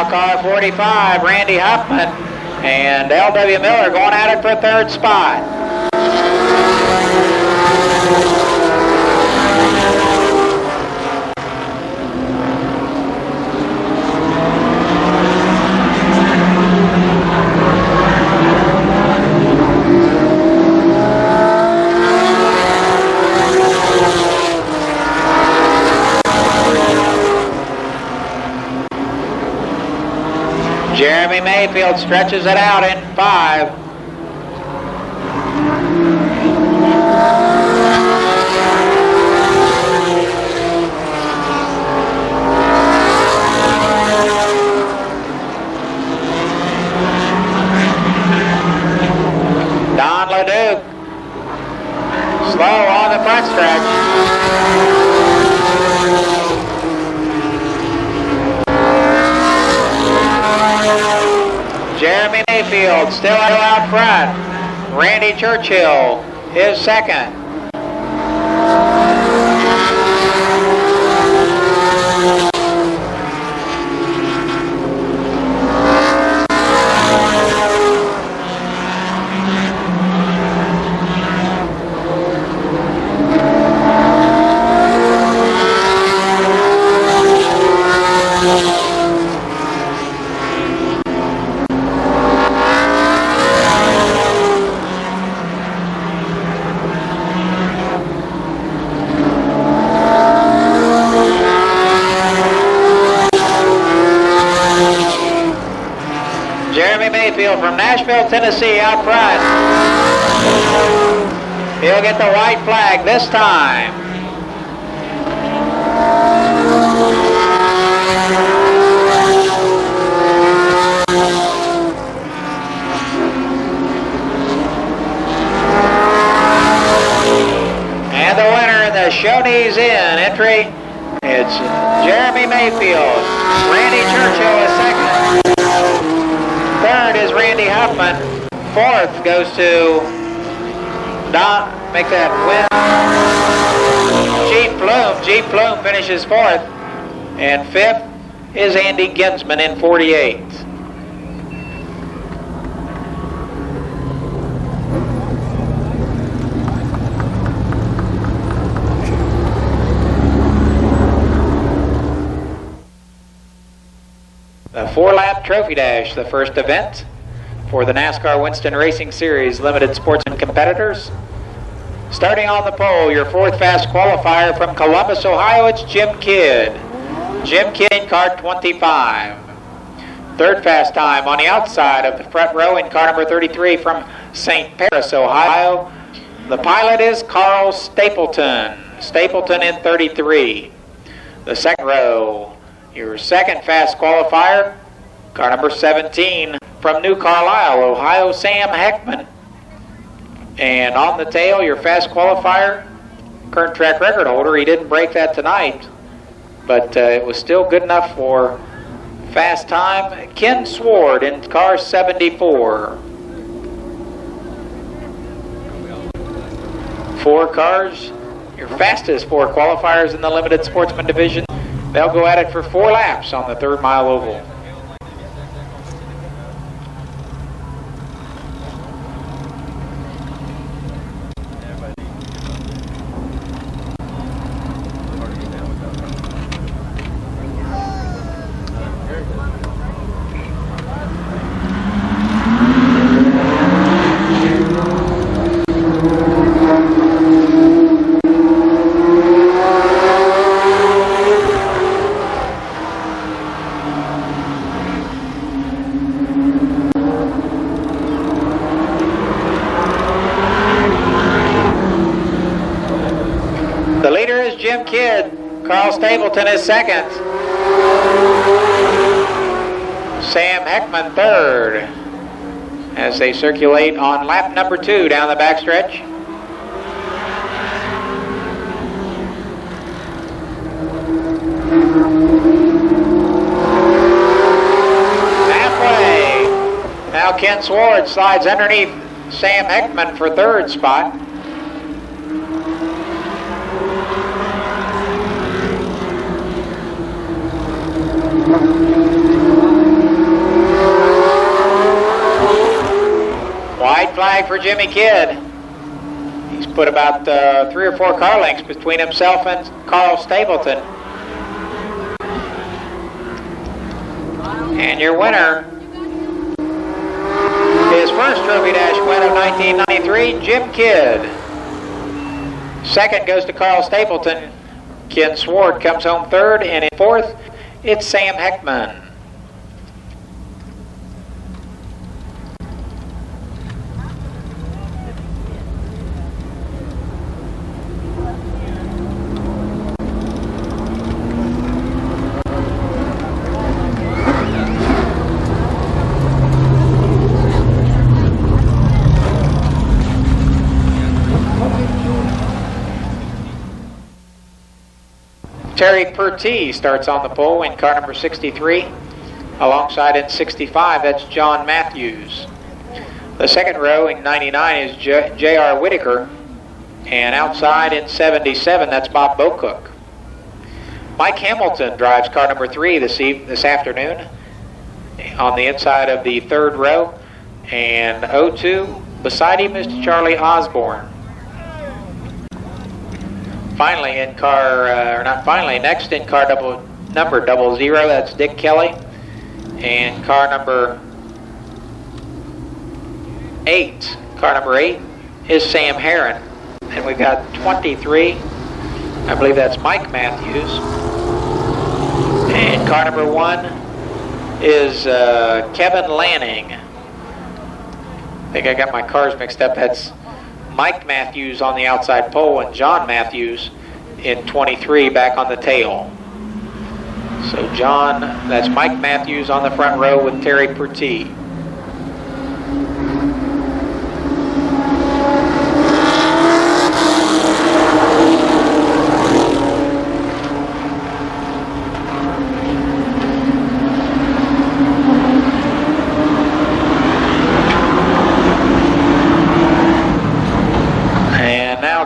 Car 45, Randy Huffman and L.W. Miller going at it for third spot. Jeremy Mayfield stretches it out in 5. Don LeDuc, slow on the front stretch. Jeremy Mayfield still out front. Randy Churchill is second. Jeremy Mayfield from Nashville, Tennessee out front. He'll get the white flag this time. And the winner in the Shoney's Inn entry, it's Jeremy Mayfield. Randy Churchill is second. Third is Randy Huffman. Fourth goes to Don, make that win. Jeep Plume. Jeep Plume finishes fourth. And fifth is Andy Ginsman in 48. The 4-lap trophy dash, the first event. for the NASCAR Winston Racing Series Limited Sportsman competitors. Starting on the pole, your fourth fast qualifier from Columbus, Ohio, it's Jim Kidd. Jim Kidd, car 25. Third fast time on the outside of the front row in car number 33 from St. Paris, Ohio. The pilot is Carl Stapleton. Stapleton in 33. The second row, your second fast qualifier, car number 17 from New Carlisle, Ohio, Sam Heckman. And on the tail, your fast qualifier, current track record holder. He didn't break that tonight, but it was still good enough for fast time. Ken Sward in car 74. 4 cars, your fastest 4 qualifiers in the limited sportsman division. They'll go at it for 4 laps on the 3rd mile oval. The leader is Jim Kidd. Carl Stapleton is second. Sam Heckman third as they circulate on lap number 2 down the backstretch. Halfway. Now Ken Sward slides underneath Sam Heckman for 3rd spot. White flag for Jimmy Kidd. He's put about 3 or 4 car lengths between himself and Carl Stapleton. And your winner, his first Trophy Dash win of 1993, Jim Kidd. Second goes to Carl Stapleton. Ken Sward comes home 3rd, and in 4th, it's Sam Heckman. Terry Pertee starts on the pole in car number 63. Alongside in 65, that's John Matthews. The second row in 99 is J.R. Whitaker. And outside in 77, that's Bob Bocook. Mike Hamilton drives car number 3 this afternoon on the inside of the 3rd row. And 02, beside him is Charlie Osborne. Finally next in car number 00, that's Dick Kelly. And car number 8 is Sam Herron. And we've got 23, I believe that's Mike Matthews. And car number 1 is Kevin Lanning. I think I got my cars mixed up. That's Mike Matthews on the outside pole and John Matthews in 23 back on the tail. So that's Mike Matthews on the front row with Terry Pertee.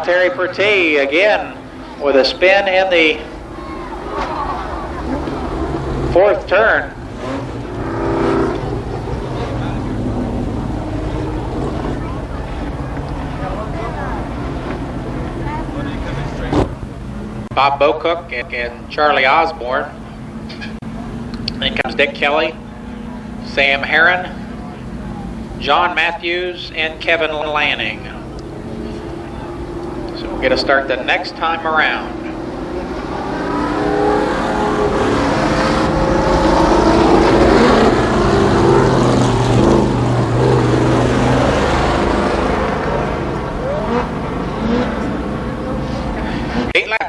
Terry Pertee again with a spin in the 4th turn. Bob Bocook and Charlie Osborne. Then comes Dick Kelly, Sam Herron, John Matthews and Kevin Lanning. So we'll get a start the next time around.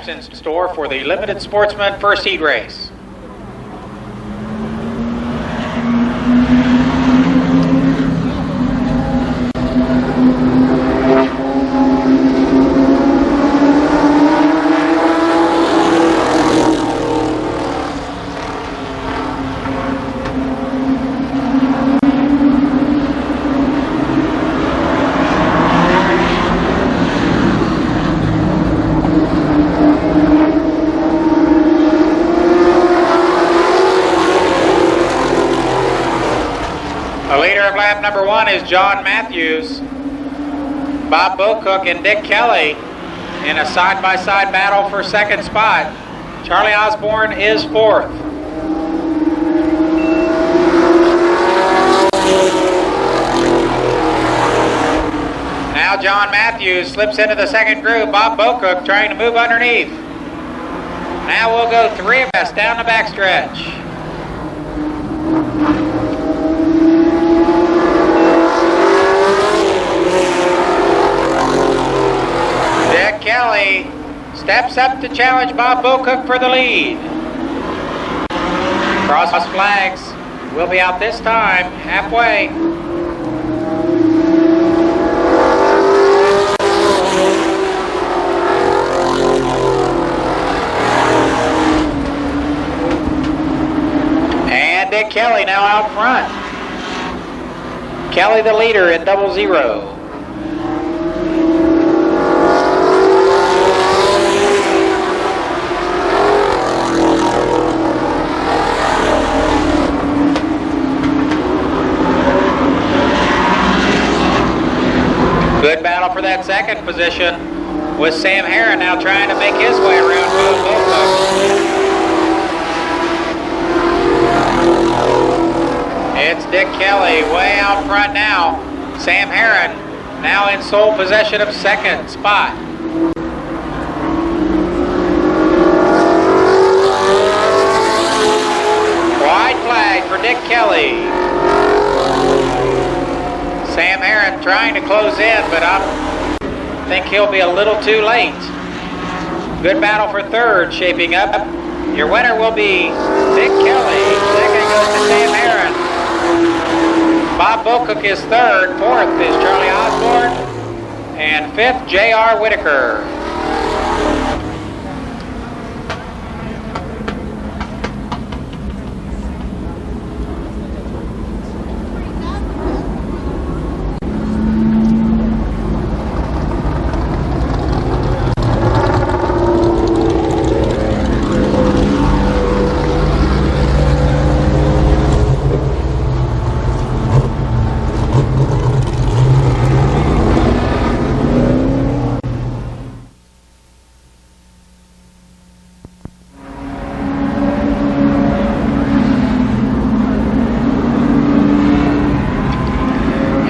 In store for the Limited Sportsman First Heat Race. Lap number 1 is John Matthews. Bob Bocook and Dick Kelly in a side-by-side battle for second spot. Charlie Osborne is fourth. Now John Matthews slips into the second group. Bob Bocook trying to move underneath. Now we'll go three of us down the backstretch. Kelly steps up to challenge Bob Bocook for the lead. Cross flags will be out this time, halfway. And Dick Kelly now out front. Kelly the leader in 00. Good battle for that second position with Sam Herron now trying to make his way around Bob Bocook. It's Dick Kelly way out front now. Sam Herron now in sole possession of second spot. White flag for Dick Kelly. Sam Herron trying to close in, but I think he'll be a little too late. Good battle for third shaping up. Your winner will be Dick Kelly. Second goes to Sam Herron. Bob Bocook is third. Fourth is Charlie Osborne. And fifth, J.R. Whitaker.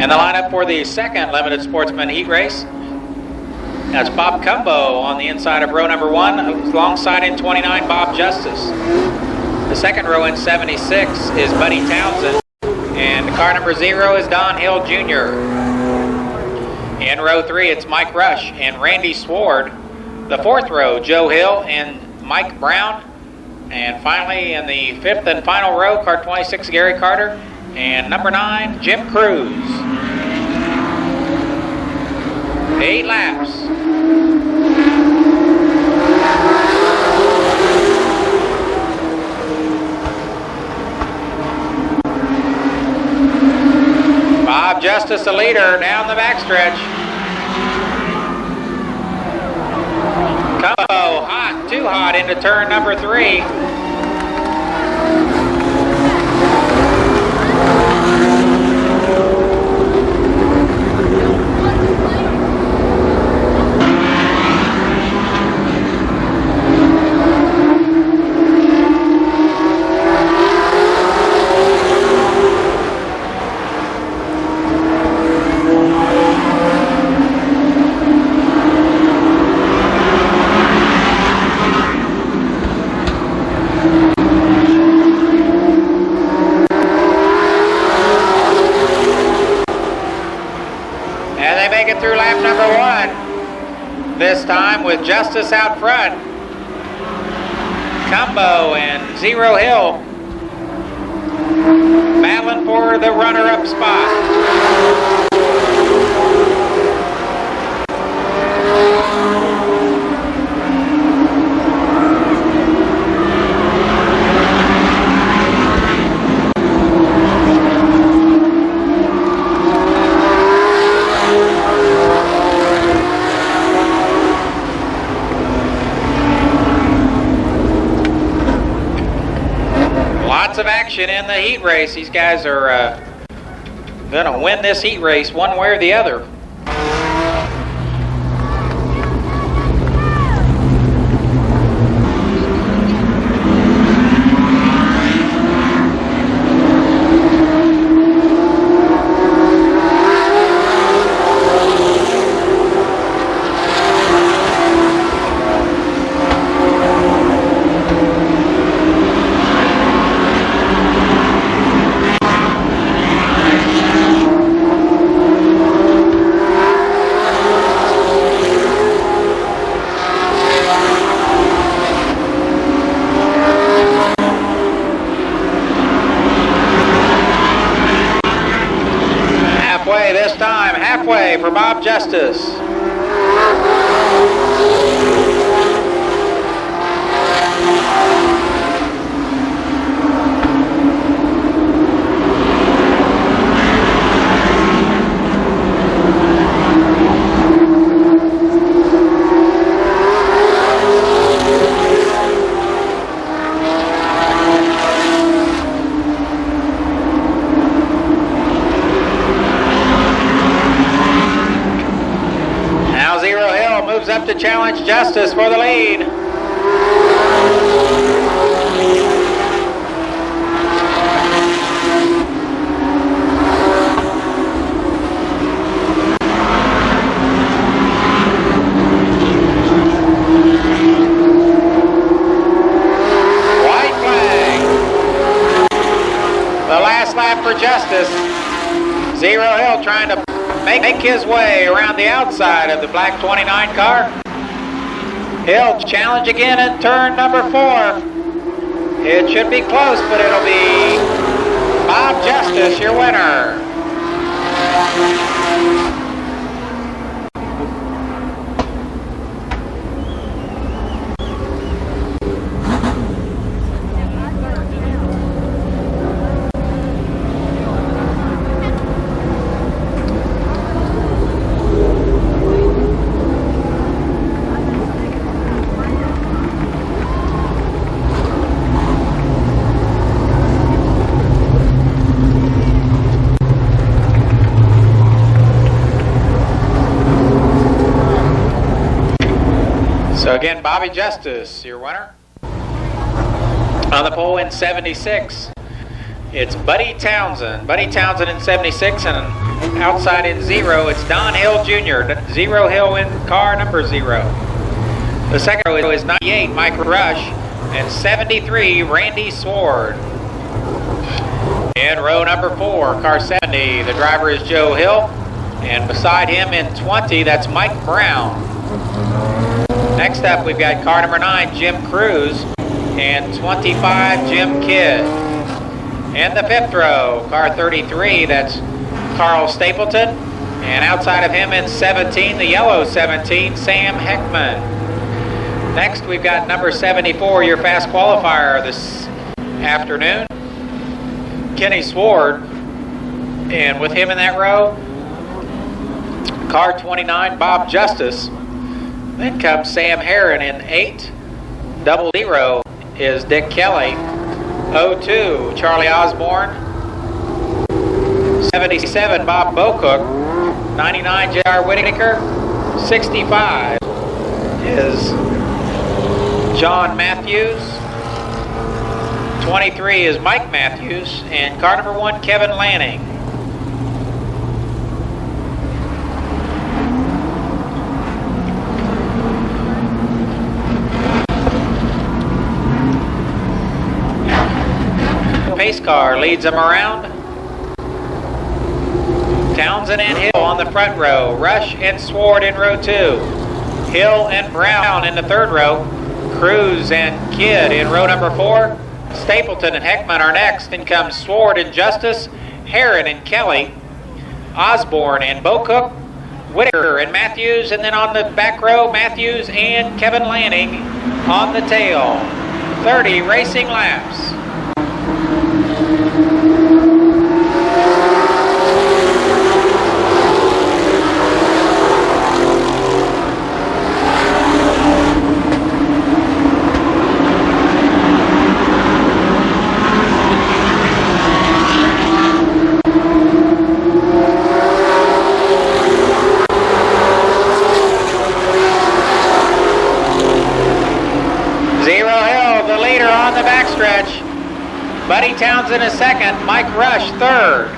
And the lineup for the second Limited Sportsman Heat Race. That's Bob Cumbo on the inside of row number 1, alongside in 29, Bob Justice. The second row in 76 is Buddy Townsend, and car number 0 is Don Hill Jr. In row 3, it's Mike Rush and Randy Sward. The fourth row, Joe Hill and Mike Brown. And finally, in the fifth and final row, car 26, Gary Carter, and number 9, Jim Cruz. 8 laps. Bob Justice, the leader, down the backstretch. Cumbo, hot, too hot into turn number 3. make it through lap number 1. This time with Justice out front. Combo and Zero Hill battling for the runner-up spot. Lots of action in the heat race. These guys are going to win this heat race one way or the other. This time, halfway for Bob Justice. Up to challenge Justice for the lead. White flag. The last lap for Justice. Zero Hill trying to make his way around the outside of the black 29 car. He'll challenge again in turn number 4. It should be close, but it'll be Bob Justice, your winner. So again, Bobby Justice, your winner. On the pole in 76, it's Buddy Townsend. Buddy Townsend in 76, and outside in 0, it's Don Hill Jr. Zero Hill in car number 0. The second row is 98, Mike Rush, and 73, Randy Sword. In row number 4, car 70, the driver is Joe Hill, and beside him in 20, that's Mike Brown. Next up, we've got car number 9, Jim Cruz, and 25, Jim Kidd. In the 5th row, car 33, that's Carl Stapleton, and outside of him in 17, the yellow 17, Sam Heckman. Next, we've got number 74, your fast qualifier this afternoon, Kenny Sword, and with him in that row, car 29, Bob Justice. Then comes Sam Herron in 8. 00 is Dick Kelly. 02, Charlie Osborne. 77, Bob Bocook. 99, J.R. Whittaker. 65 is John Matthews. 23 is Mike Matthews. And car number 1, Kevin Lanning. Pace car leads them around. Townsend and Hill on the front row. Rush and Sword in row 2. Hill and Brown in the third row. Cruz and Kidd in row number 4. Stapleton and Heckman are next. Then comes Sword and Justice, Heron and Kelly, Osborne and Bocook, Whitaker and Matthews, and then on the back row, Matthews and Kevin Lanning on the tail. 30 racing laps. Buddy Townsend is second, Mike Rush third.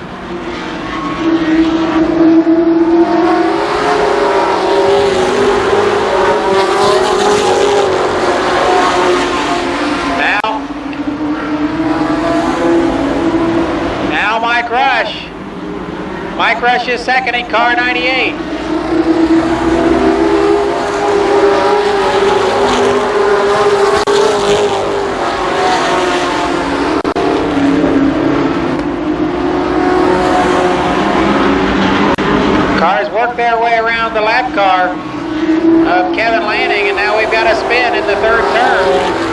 Now Mike Rush. Mike Rush is second in car 98. Cars work their way around the lap car of Kevin Lanning, and now we've got a spin in the third turn.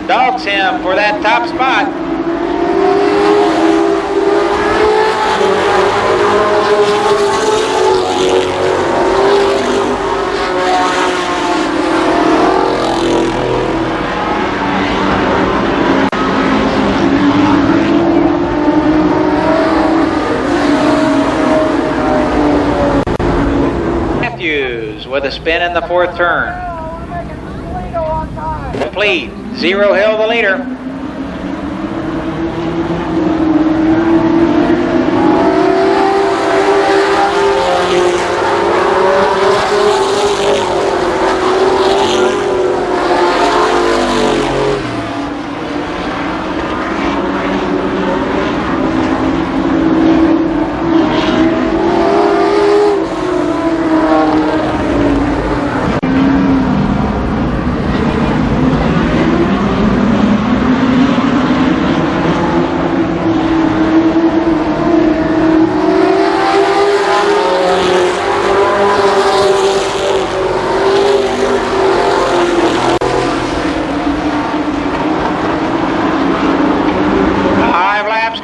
Dogs him for that top spot. Matthews with a spin in the fourth turn. Complete. Zero Hill the leader.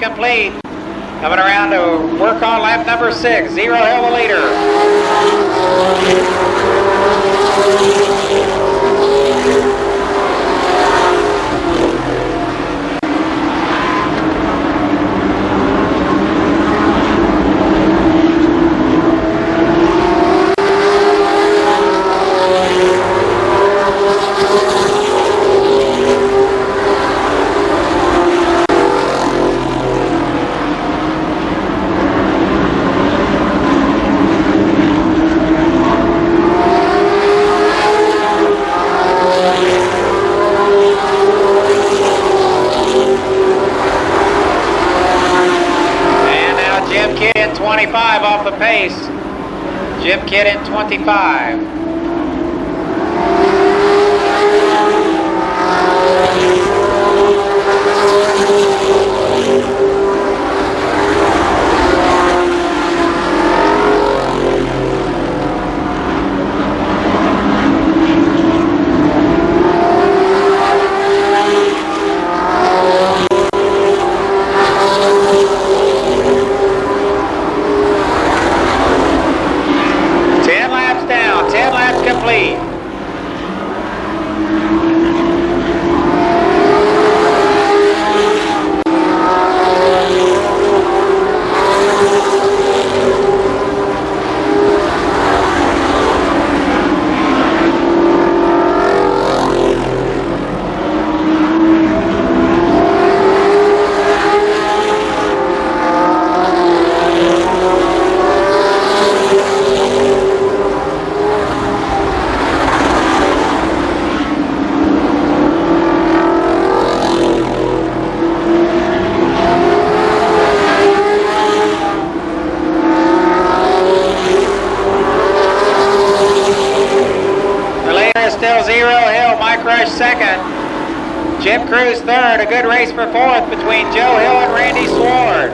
Complete. Coming around to work on lap number 6. Zero Hill the leader. Jim Kidd in 25. Complete. Still 0, Hill, Mike Rush second. Jim Cruz third. A good race for fourth between Joe Hill and Randy Sward.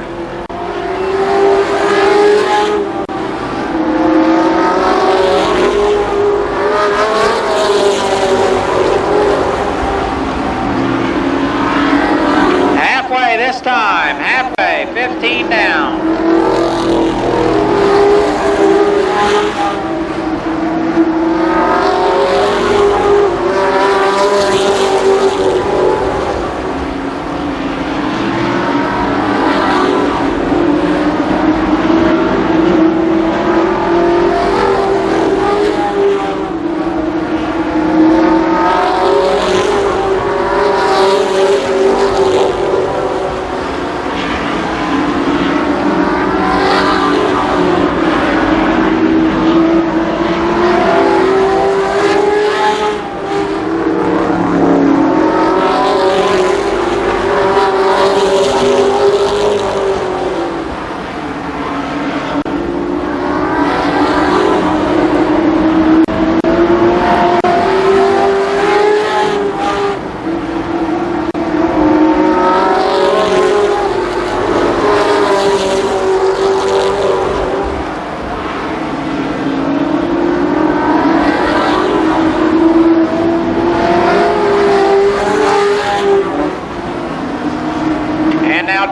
Halfway this time. Halfway. 15 down.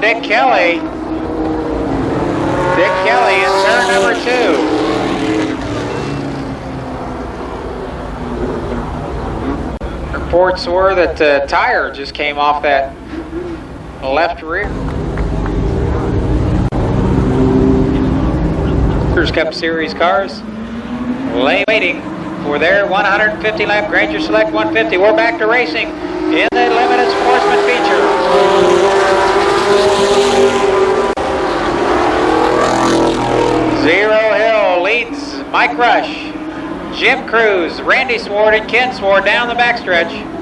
Dick Kelly in turn number 2. Reports were that the tire just came off that left rear. Cup Series cars waiting for their 150 lap Grainger Select 150. We're back to racing in the limited sportsman feature. Zero Hill leads Mike Rush, Jim Cruz, Randy Sward, and Ken Sward down the backstretch.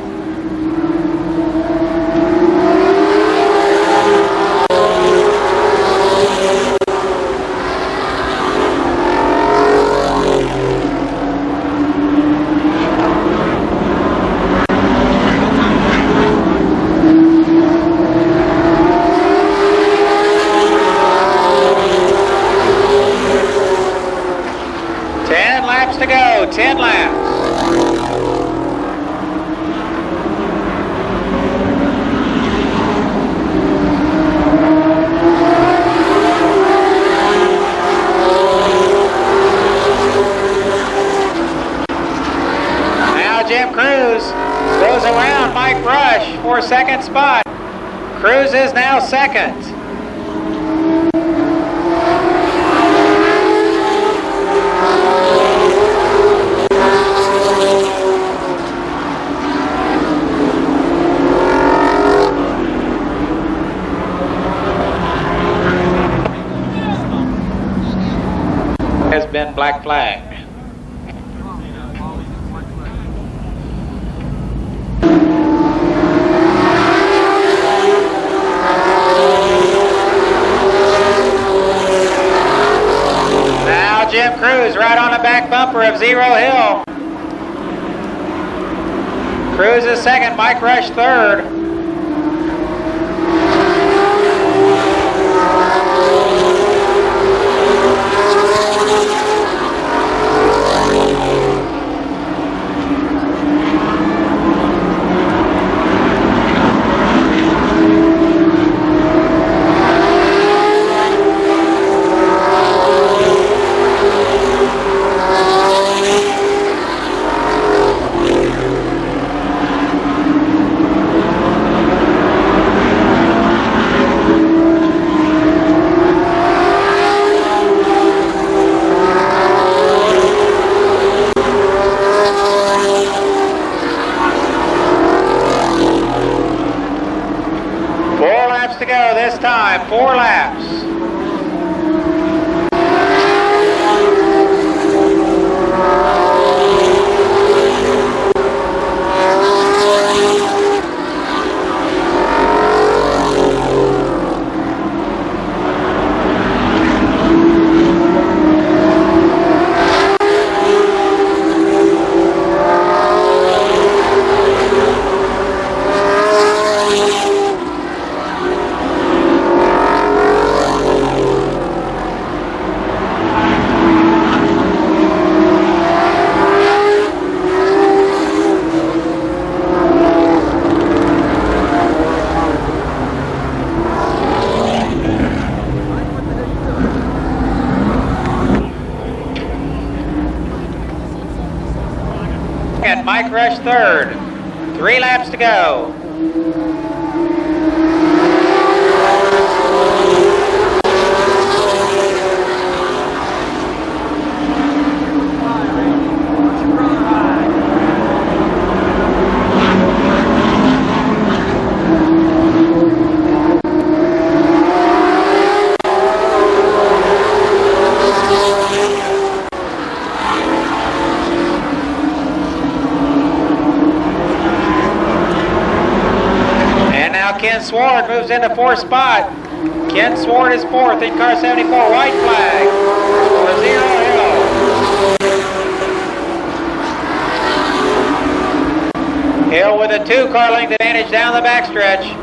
To go, 10 laps. Now Jim Cruz goes around Mike Rush for second spot. Cruz is now second. Has been black flag. Now Jim Cruz right on the back bumper of Zero Hill. Cruz is second, Mike Rush third. To go this time, 4 laps. And Mike Rush third. 3 laps to go. Ken Sward moves into 4th spot. Ken Sward is 4th in car 74. White flag for Zero Hill. Hill with a 2-car length advantage down the backstretch.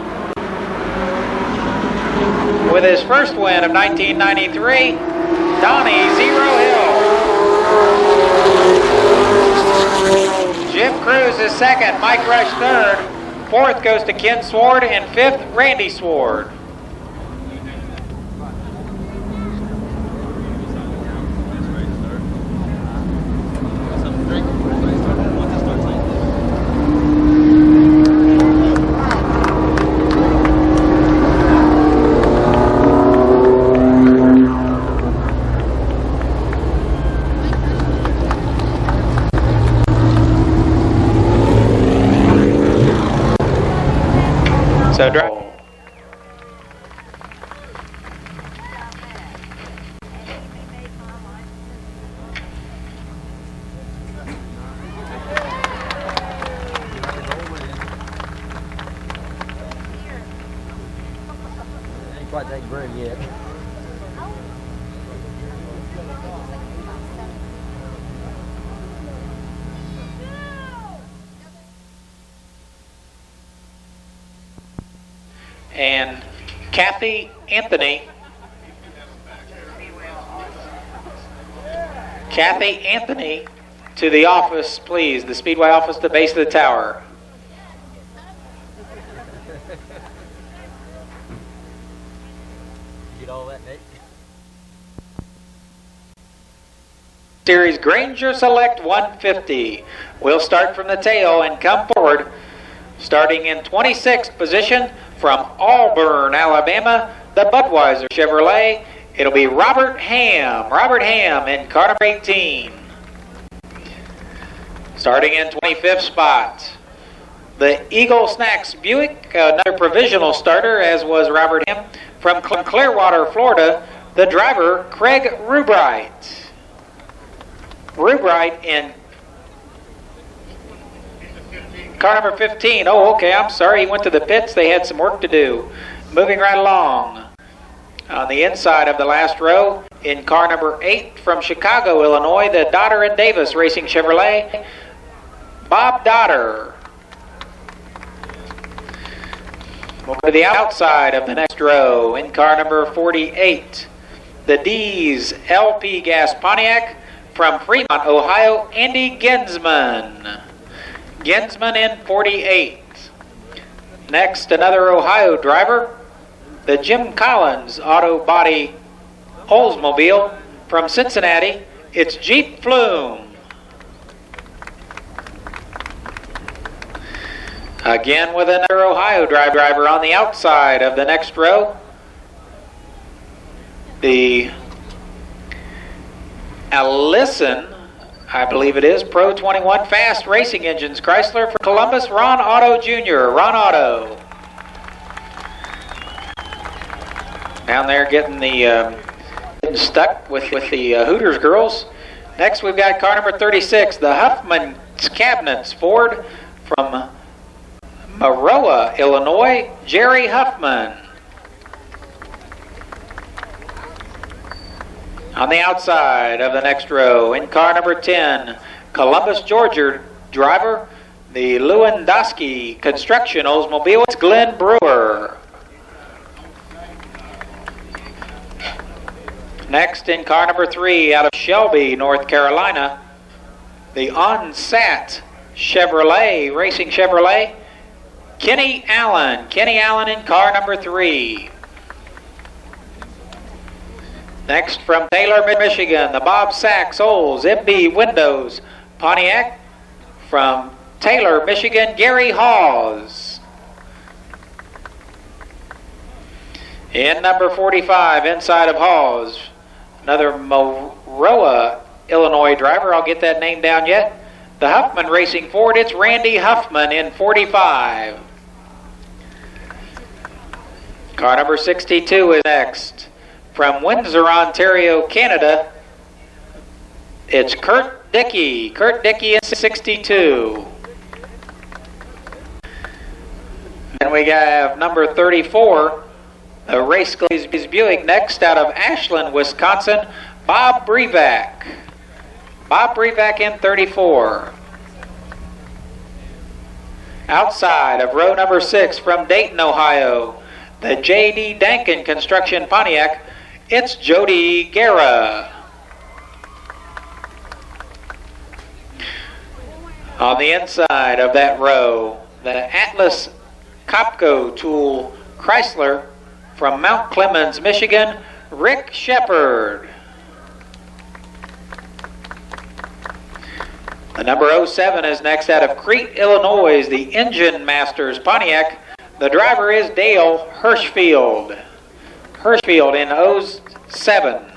With his first win of 1993, Donnie Zero Hill. Jim Cruz is second. Mike Rush third. 4th goes to Ken Sward, and 5th, Randy Sward. So drive. Ain't quite that grim yet. And Kathy Anthony. Kathy Anthony to the office, please. The Speedway office, the base of the tower. You get all that, Nick? Series Granger Select 150. We'll start from the tail and come forward. Starting in 26th position from Auburn, Alabama, the Budweiser Chevrolet. It'll be Robert Ham. Robert Ham in car number 18. Starting in 25th spot, the Eagle Snacks Buick, another provisional starter, as was Robert Ham. From Clearwater, Florida, the driver, Craig Rubright. Rubright in car number 15. Oh, okay, I'm sorry. He went to the pits. They had some work to do. Moving right along. On the inside of the last row In car number 8 from Chicago, Illinois, the Dodder and Davis Racing Chevrolet, Bob Dodder. We'll go to the outside of the next row. In car number 48, the D's LP Gas Pontiac from Fremont, Ohio, Andy Ginsman. Ginsman in 48. Next, another Ohio driver, the Jim Collins Auto Body Oldsmobile from Cincinnati. It's Jeep Flume. Again with another Ohio driver on the outside of the next row. The Allison, I believe it is, Pro 21 Fast Racing Engines Chrysler for Columbus, Ron Otto Jr. Ron Otto. Down there getting getting stuck with the Hooters girls. Next we've got car number 36, the Huffman Cabinets Ford from Maroa, Illinois, Jerry Huffman. On the outside of the next row, in car number 10, Columbus, Georgia driver, the Lewandowski Construction Oldsmobile, it's Glenn Brewer. Next, in car number 3, out of Shelby, North Carolina, the Onsat Chevrolet, Racing Chevrolet, Kenny Allen. Kenny Allen in car number 3. Next, from Taylor, Michigan, the Bob Sachs Olds MB Windows Pontiac. From Taylor, Michigan, Gary Hawes. In number 45, inside of Hawes, another Maroa, Illinois driver. I'll get that name down yet. The Huffman Racing Ford, it's Randy Huffman in 45. Car number 62 is next. From Windsor, Ontario, Canada, it's Kurt Dickey. Kurt Dickey in 62. And we have number 34, the Race Glaze Buick. Next, out of Ashland, Wisconsin, Bob Brevac. Bob Brevac in 34. Outside of row number 6 from Dayton, Ohio, the J.D. Dankin Construction Pontiac, it's Jody Guerra. On the inside of that row, the Atlas Copco Tool Chrysler from Mount Clemens, Michigan, Rick Shepard. The number 07 is next out of Crete, Illinois, the Engine Masters Pontiac. The driver is Dale Hirschfield. Hirschfield in 07.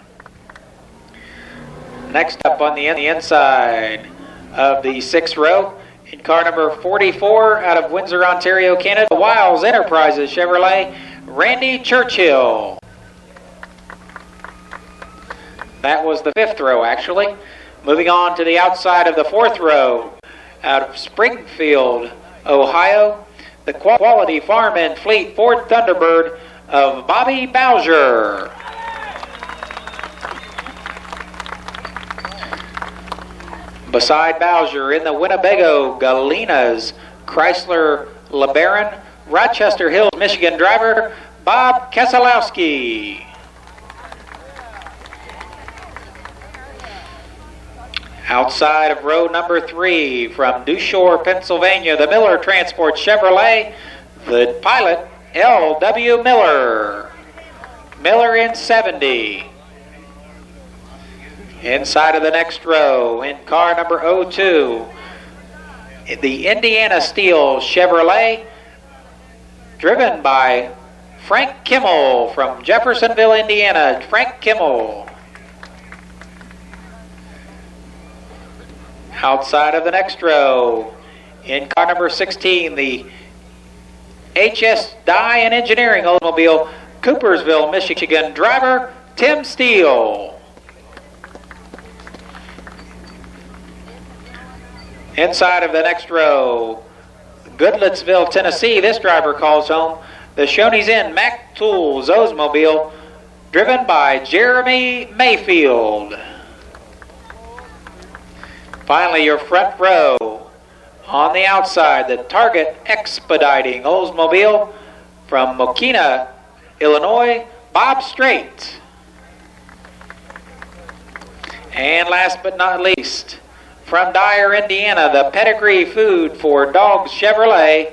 Next up on the inside of the 6th row, in car number 44 out of Windsor, Ontario, Canada, Wiles Enterprises Chevrolet, Randy Churchill. That was the 5th row, actually. Moving on to the outside of the 4th row, out of Springfield, Ohio, the Quality Farm and Fleet Ford Thunderbird of Bobby Bowser. Beside Bowser in the Winnebago Galenas Chrysler LeBaron, Rochester Hills, Michigan driver Bob Keselowski. Outside of row number 3 from Dewshore, Pennsylvania, the Miller Transport Chevrolet, the pilot L.W. Miller. Miller in 70. Inside of the next row, in car number 02, the Indiana Steel Chevrolet, driven by Frank Kimmel from Jeffersonville, Indiana. Frank Kimmel. Outside of the next row, in car number 16, the HS Dye and Engineering Oldsmobile, Coopersville, Michigan driver Tim Steele. Inside of the next row, Goodlettsville, Tennessee, this driver calls home the Shoney's Inn Mac Tools Oldsmobile, driven by Jeremy Mayfield. Finally, your front row on the outside, the Target Expediting Oldsmobile from Mokina, Illinois, Bob Strait. And last but not least, from Dyer, Indiana, the Pedigree Food for Dogs Chevrolet,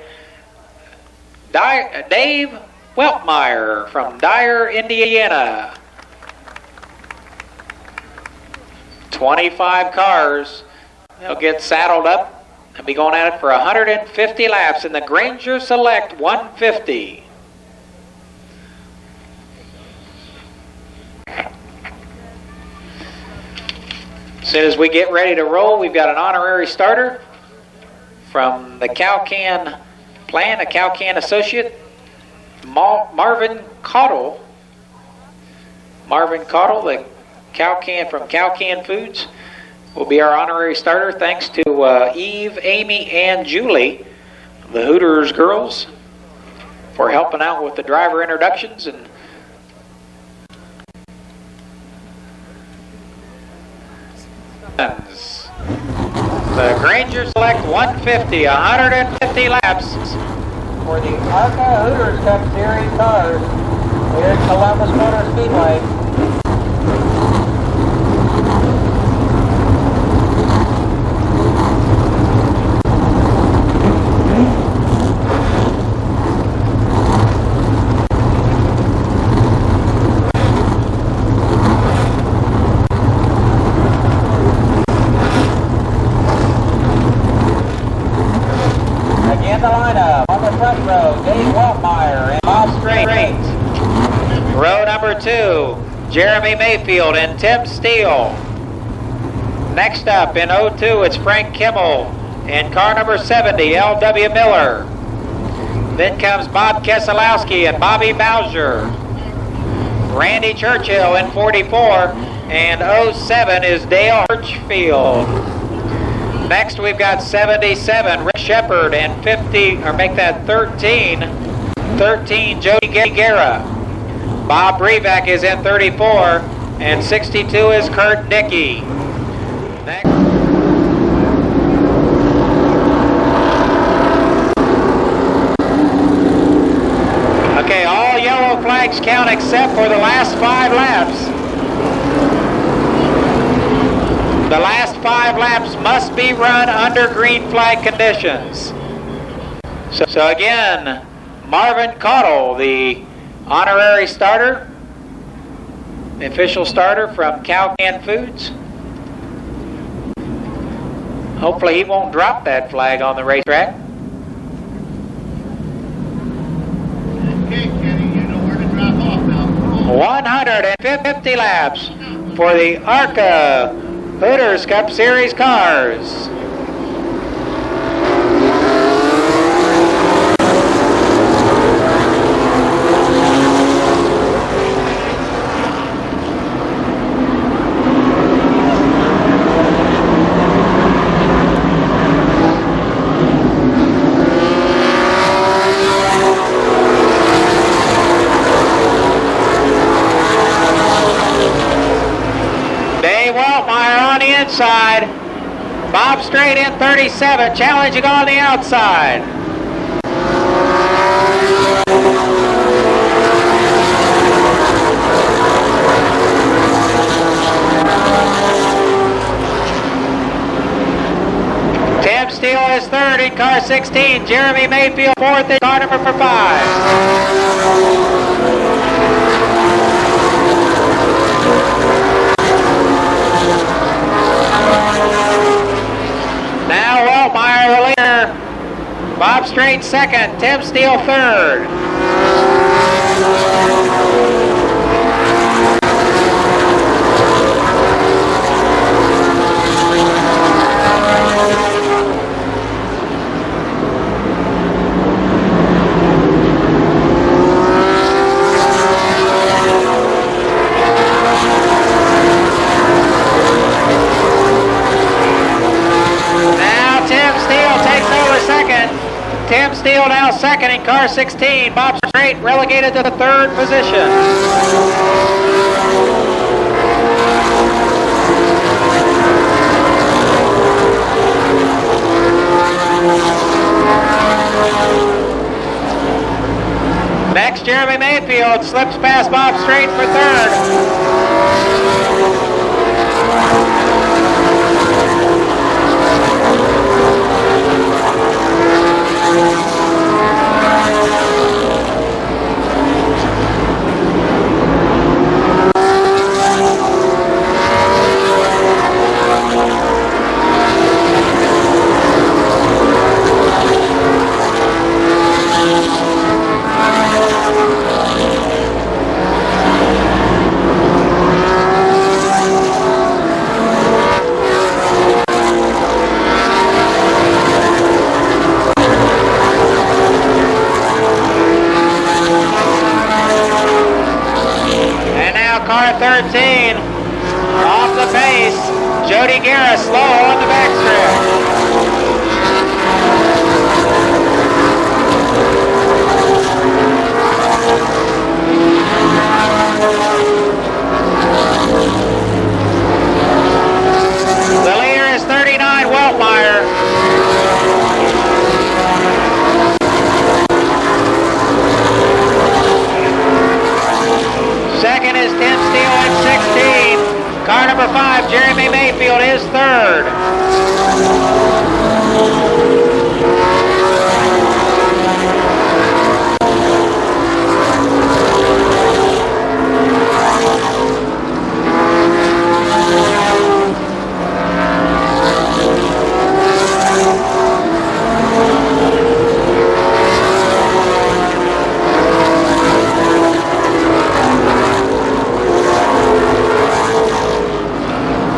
Dave Weltmeyer from Dyer, Indiana. 25 cars. They'll get saddled up and be going at it for 150 laps in the Granger Select 150. As soon as we get ready to roll, we've got an honorary starter from the Cow-Can Plan, a Cow-Can associate, Marvin Cottle. Marvin Cottle, the Cow-Can from Cow-Can Foods, will be our honorary starter. Thanks to Eve, Amy, and Julie, the Hooters girls, for helping out with the driver introductions. And the Granger Select 150, 150 laps for the ARCA Hooters Cup Series cars here at Columbus Motor Speedway. The lineup on the front row, Dave Weltmeyer and Bob Strait. Row number 2, Jeremy Mayfield and Tim Steele. Next up in 02, it's Frank Kimmel and car number 70, L.W. Miller. Then comes Bob Keselowski and Bobby Bowser. Randy Churchill in 44, and 07 is Dale Hirschfield. Next, we've got 77, Rick Shepard, and 50, or make that 13, Jody Guerra. Bob Brevac is in 34, and 62 is Kurt Dickey. Next. Okay, all yellow flags count except for the last 5 laps. The last 5 laps must be run under green flag conditions. So again, Marvin Cottle, the honorary starter, the official starter from Cow-Can Foods. Hopefully he won't drop that flag on the racetrack. Okay, Kenny, you know where to drop off now. 150 laps for the ARCA Hooters Cup Series cars. Inside, Bob Strait in 37, challenging on the outside. Tim Steele is third in car 16, Jeremy Mayfield fourth in car number 5. Now Weltmeyer the leader, Bob Strait second, Tim Steele third. Tim Steele now second in car 16. Bob Strait relegated to the third position. Next, Jeremy Mayfield slips past Bob Strait for third. Car 13, off the pace, Jody Guerra slow on the backstretch. The leader is 39, Weltmeyer. Second is Tim Steele at 16. Car number 5, Jeremy Mayfield, is third.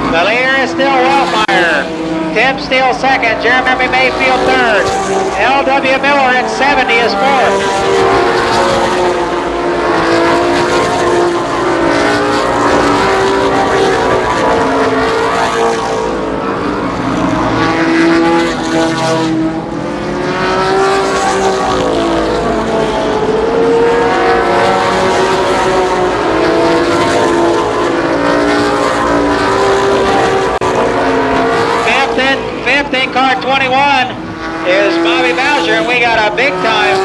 The leader is still Weltmeyer. Tim Steele second, Jeremy Mayfield third. L.W. Miller at 70 is fourth. Fifth in car 21 is Bobby Bowser, and we got a big time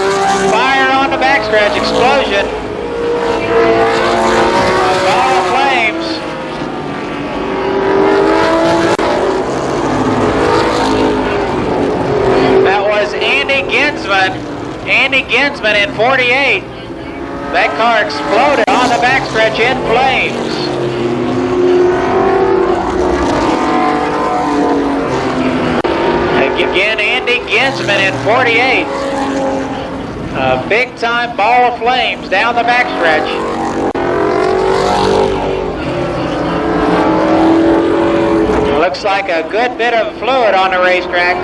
fire on the backstretch explosion. A ball of flames. That was Andy Ginsman. Andy Ginsman in 48. That car exploded on the backstretch in flames. Again, Andy Ginsman in 48. A big time ball of flames down the backstretch. Looks like a good bit of fluid on the racetrack.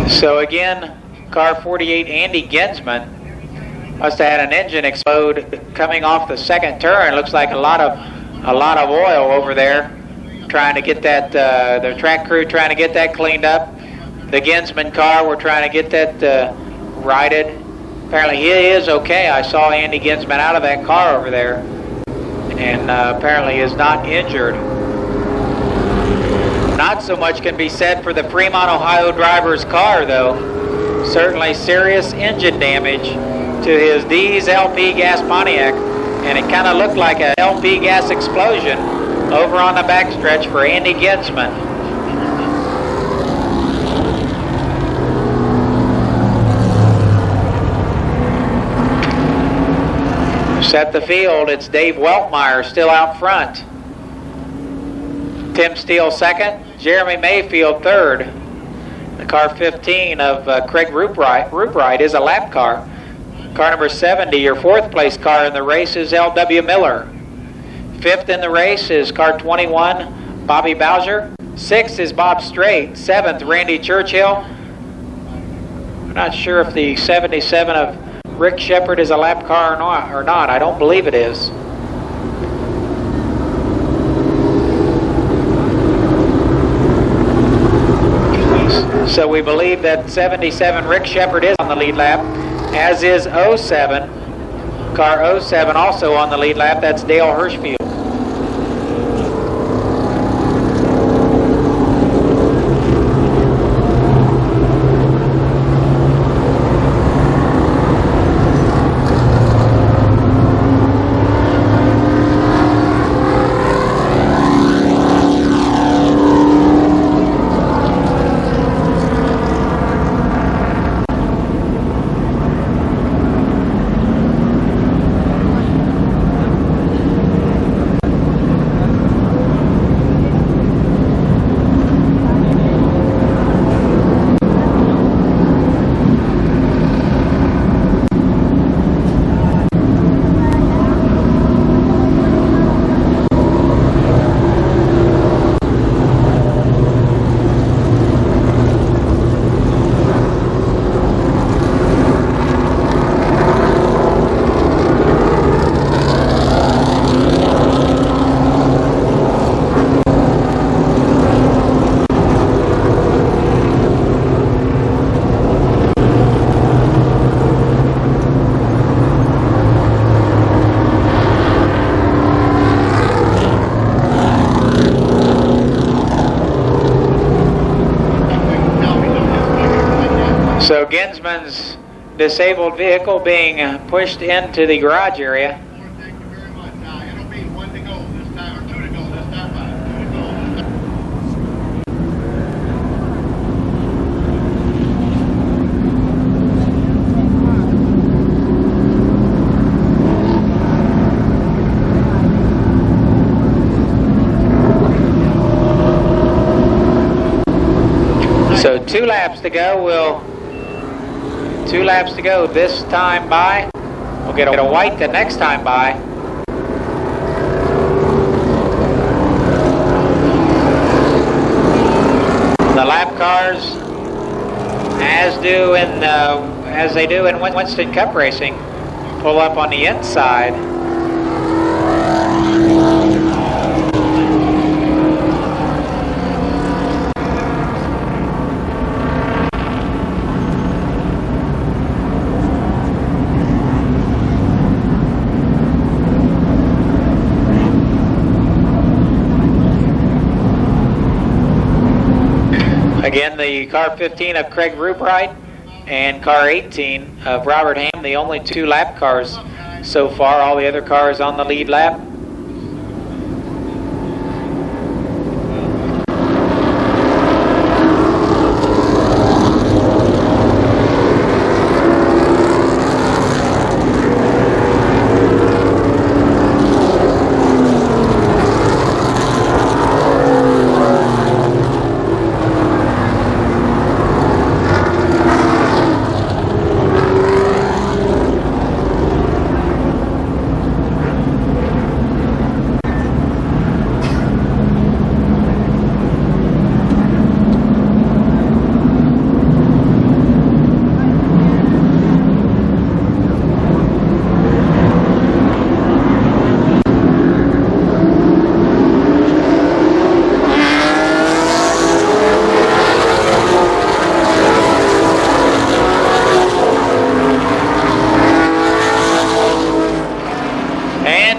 So again, car 48, Andy Ginsman, must have had an engine explode coming off the second turn. Looks like a lot of oil over there, trying to get that. The track crew trying to get that cleaned up. The Ginsman car, we're trying to get that righted. Apparently he is okay. I saw Andy Ginsman out of that car over there, and apparently is not injured. Not so much can be said for the Fremont, Ohio driver's car, though. Certainly serious engine damage to his D's LP gas Pontiac, and it kind of looked like an LP gas explosion over on the backstretch for Andy Ginsman. Set the field, it's Dave Weltmeyer still out front. Tim Steele second, Jeremy Mayfield third. The car 15 of Craig Rupright is a lap car. Car number 70, your fourth place car in the race, is L.W. Miller. Fifth in the race is car 21, Bobby Bowser. Sixth is Bob Strait. Seventh, Randy Churchill. I'm not sure if the 77 of Rick Shepard is a lap car or not. I don't believe it is. So we believe that 77 Rick Shepard is on the lead lap, as is 07. Car 07 also on the lead lap. That's Dale Hirschfield. So Ginsman's disabled vehicle being pushed into the garage area. Thank you very much. It'll be 1 to go this time, or 2 to go this time. 2 to go. So 2 laps to go. 2 laps to go this time by. We'll get a white the next time by. The lap cars, as they do in Winston Cup racing, pull up on the inside. Again, the car 15 of Craig Rupright and car 18 of Robert Ham, the only 2 lap cars so far. All the other cars on the lead lap.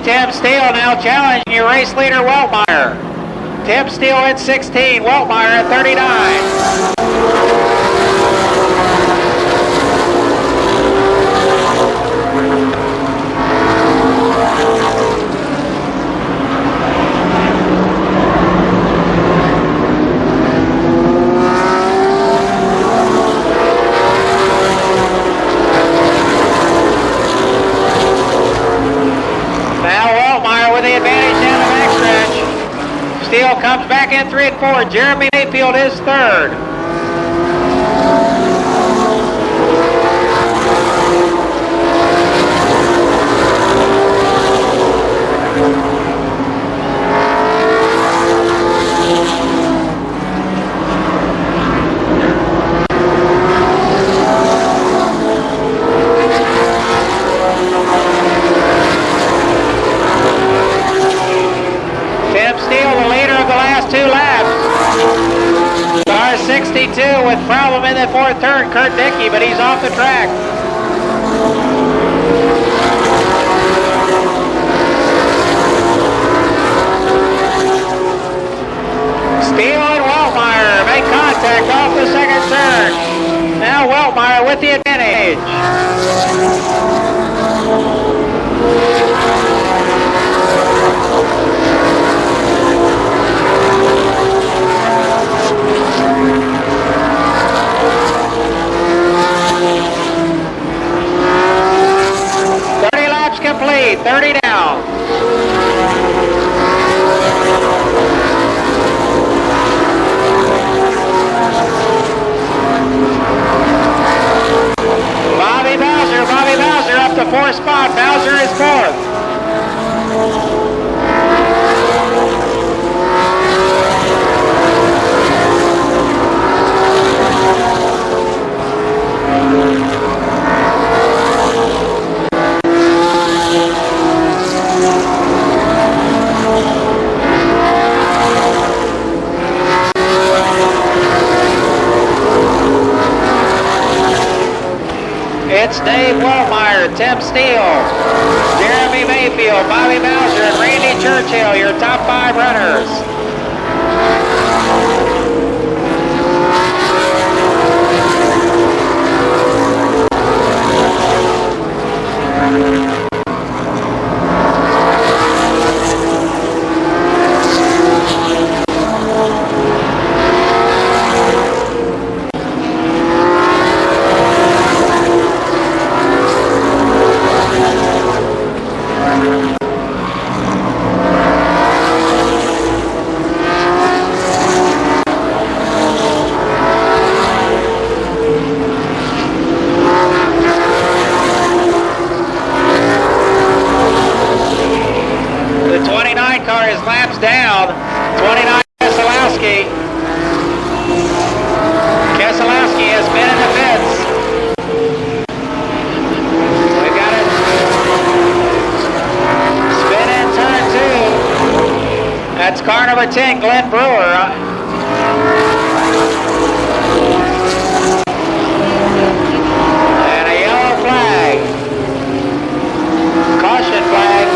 Tim Steele now challenging your race leader, Weltmeyer. Tim Steele at 16, Weltmeyer at 39. Steele comes back in 3 and 4. Jeremy Mayfield is third. Tim Steele, the leader of the last 2 laps. Car 62 with problem in the 4th turn, Kurt Dickey, but he's off the track. Steele and Weltmeyer make contact off the 2nd turn. Now Weltmeyer with the advantage. Complete, 30 down. Bobby Bowser up to 4th spot. Bowser is 4th. It's Dave Weltmeyer, Tim Steele, Jeremy Mayfield, Bobby Bowser, and Randy Churchill, your top 5 runners. Laps down, 29 Keselowski. Keselowski has been in the pits. We got it. Spin in turn 2. That's car number 10, Glenn Brewer. And a yellow flag. Caution flag.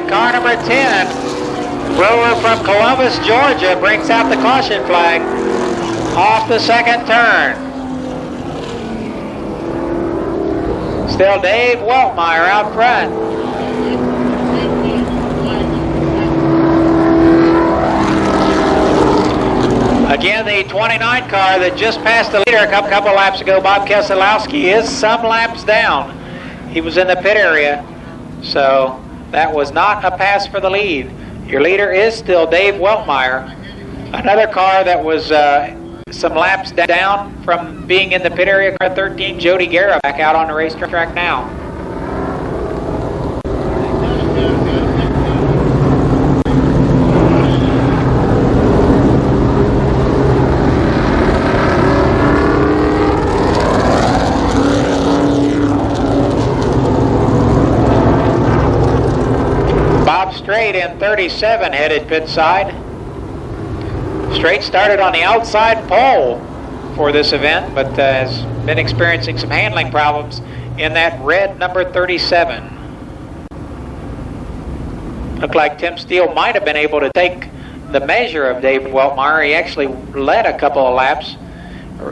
Car number 10, Brewer from Columbus, Georgia, brings out the caution flag off the 2nd turn. Still Dave Weltmeyer out front. Again, the 29 car that just passed the leader a couple laps ago, Bob Keselowski, is some laps down. He was in the pit area, so that was not a pass for the lead. Your leader is still Dave Weltmeyer. Another car that was some laps down from being in the pit area, car 13, Jody Guerra, back out on the racetrack now. Straight in 37 headed pit side. Straight started on the outside pole for this event, but has been experiencing some handling problems in that red number 37. Looked like Tim Steele might have been able to take the measure of Dave Weltmeyer. He actually led a couple of laps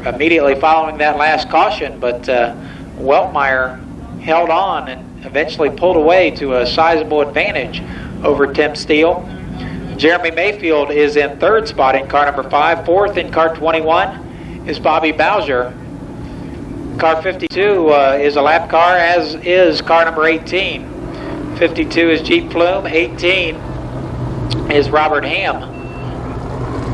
immediately following that last caution, but Weltmeyer held on and eventually pulled away to a sizable advantage over Tim Steele. Jeremy Mayfield is in third spot in car number 5. Fourth in car 21 is Bobby Bowser. Car 52 is a lap car, as is car number 18. 52 is Jeep Plume. 18 is Robert Ham.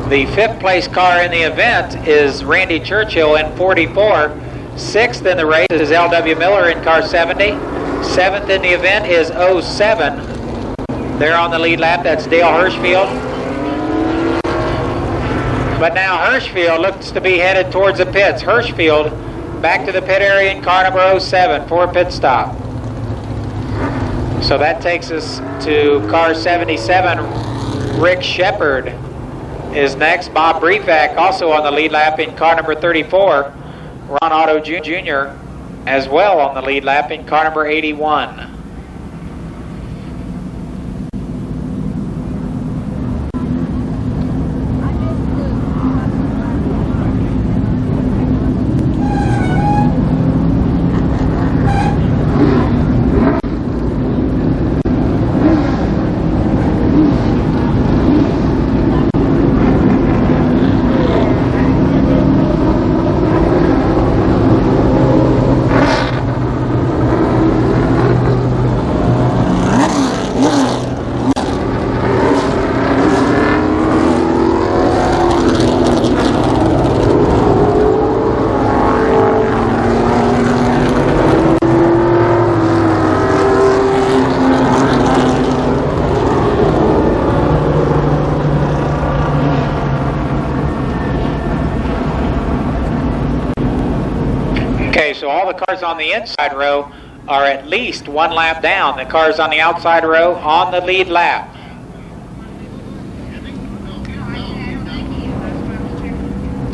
The fifth place car in the event is Randy Churchill in 44. Sixth in the race is L.W. Miller in car 70. Seventh in the event is 07. There on the lead lap, that's Dale Hirschfield. But now Hirschfield looks to be headed towards the pits. Hirschfield back to the pit area in car number 07 for a pit stop. So that takes us to car 77. Rick Shepard is next. Bob Brevac also on the lead lap in car number 34. Ron Otto Jr. as well on the lead lap in car number 81. So all the cars on the inside row are at least one lap down. The cars on the outside row on the lead lap.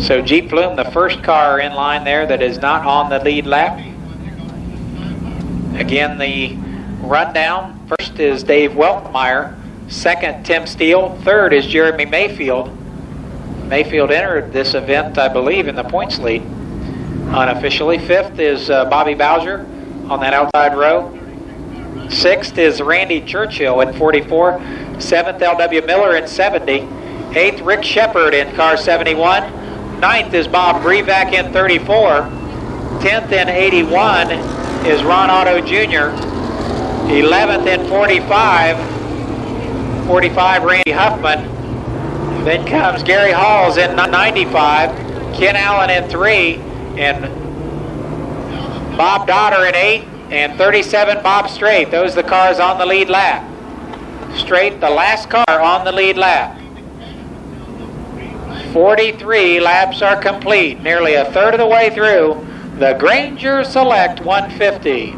So Jeep Plume, the first car in line there that is not on the lead lap. Again, the rundown. First is Dave Weltmeyer. Second, Tim Steele. Third is Jeremy Mayfield. Mayfield entered this event, I believe, in the points lead. Unofficially. Fifth is Bobby Bowser on that outside row. Sixth is Randy Churchill in 44. Seventh, L.W. Miller in 70. Eighth, Rick Shepard in car 71. Ninth is Bob Brevac in 34. 10th in 81 is Ron Otto Jr. 11th in 45. 45, Randy Huffman. Then comes Gary Halls in 95. Ken Allen in 3. And Bob Dotter in 8, and 37 Bob Strait. Those are the cars on the lead lap. Strait, the last car on the lead lap. 43 laps are complete, nearly a third of the way through the Granger Select 150.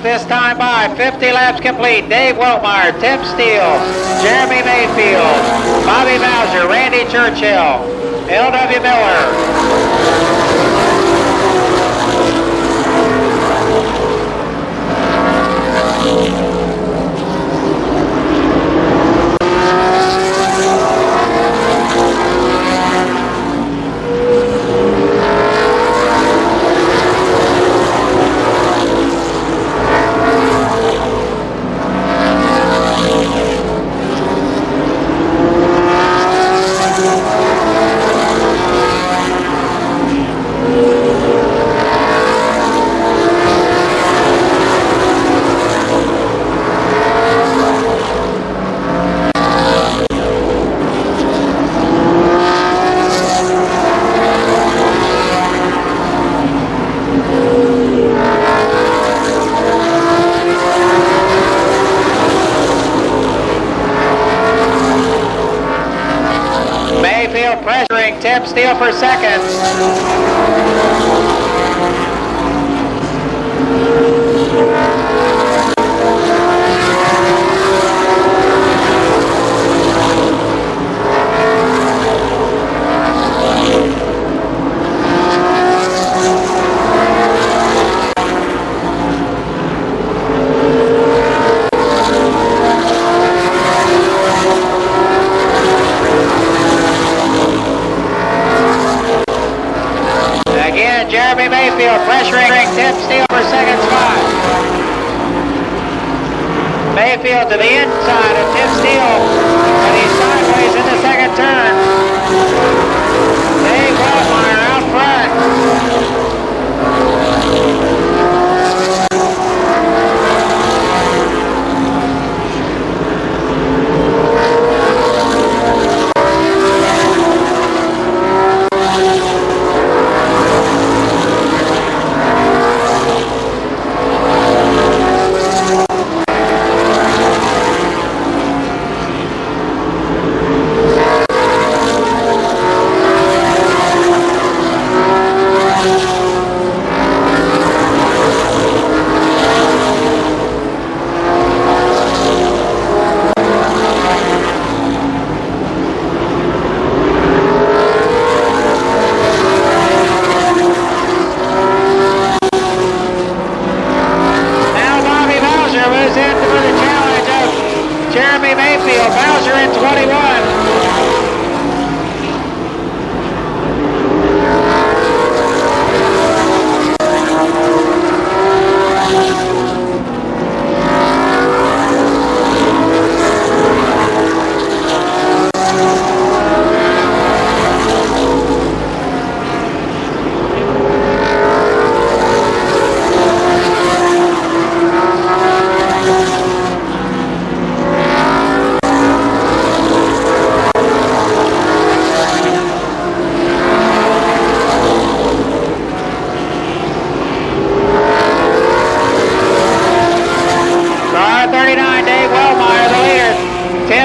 This time by 50 laps complete. Dave Weltmeyer, Tim Steele, Jeremy Mayfield, Bobby Bowser, Randy Churchill, L.W. Miller, pressuring Tim Steele for second. Jeremy Mayfield pressuring Tim Steele for second spot. Mayfield to the inside of Tim Steele, and he's sideways in the second turn. Dave Wellmeyer out front.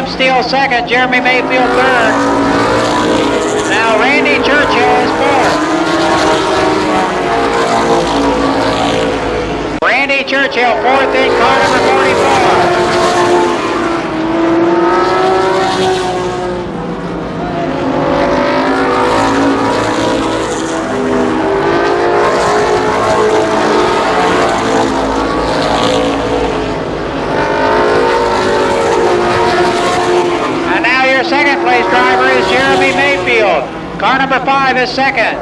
Steele second, Jeremy Mayfield third. Now Randy Churchill is fourth. Randy Churchill fourth in car number 44. Second place driver is Jeremy Mayfield. Car number 5 is second.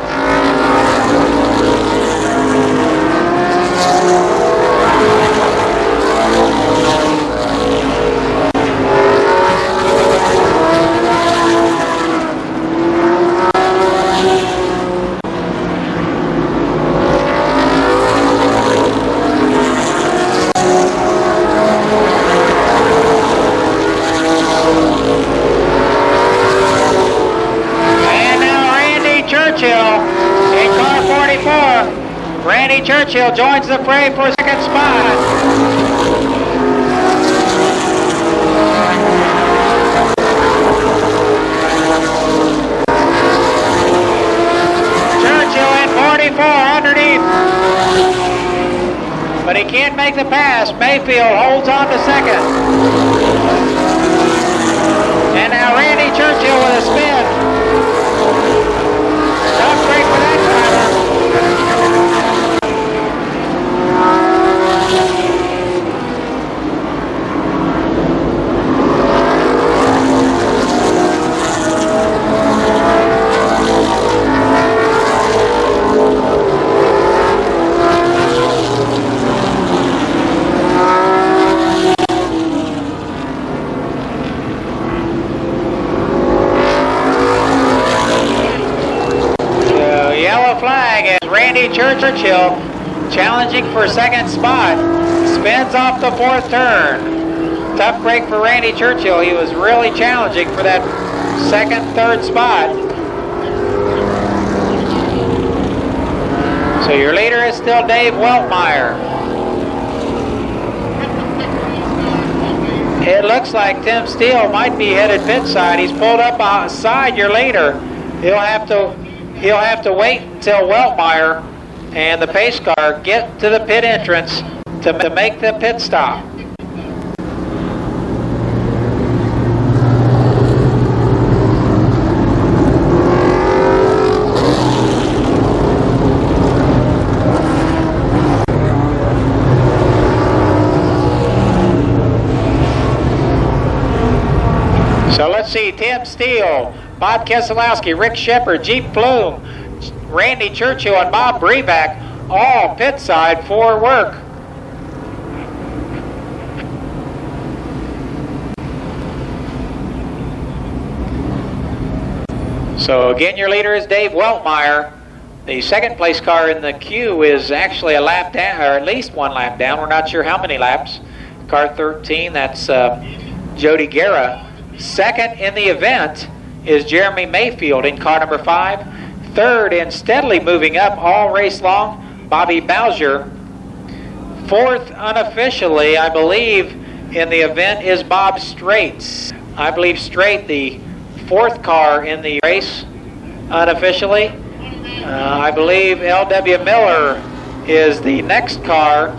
In car 44, Randy Churchill joins the fray for second spot. Churchill in 44 underneath, but he can't make the pass. Mayfield holds on to second. And now Randy Churchill with a spin. Tough break for that driver. Flag as Randy Churchill challenging for second spot spins off the fourth turn. Tough break for Randy Churchill. He was really challenging for that second, third spot. So your leader is still Dave Weltmeyer. It looks like Tim Steele might be headed pit side. He's pulled up outside your leader. He'll have to wait until Weltmeyer and the pace car get to the pit entrance to make the pit stop. So let's see, Tim Steele, Bob Keselowski, Rick Shepard, Jeep Plume, Randy Churchill, and Bob Breback, all pit side for work. So again, your leader is Dave Weltmeyer. The second place car in the queue is actually a lap down, or at least one lap down. We're not sure how many laps. Car 13, that's Jody Guerra. Second in the event is Jeremy Mayfield in car number 5. Third, and steadily moving up all race long, Bobby Bowser. Fourth, unofficially, I believe, in the event is Bob Strait. I believe Strait, the fourth car in the race, unofficially. I believe L.W. Miller is the next car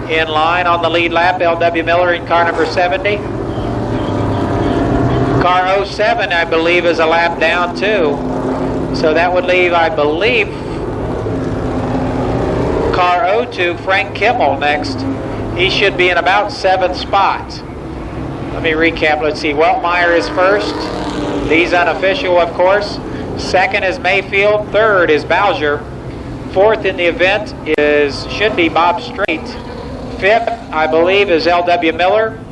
in line on the lead lap. L.W. Miller in car number 70. Car 07, I believe, is a lap down too. So that would leave, I believe, car 02, Frank Kimmel next. He should be in about 7th spot. Let me recap. Let's see. Weltmeyer is first. These unofficial, of course. Second is Mayfield. Third is Bowser. Fourth in the event should be Bob Strait. Fifth, I believe, is L.W. Miller.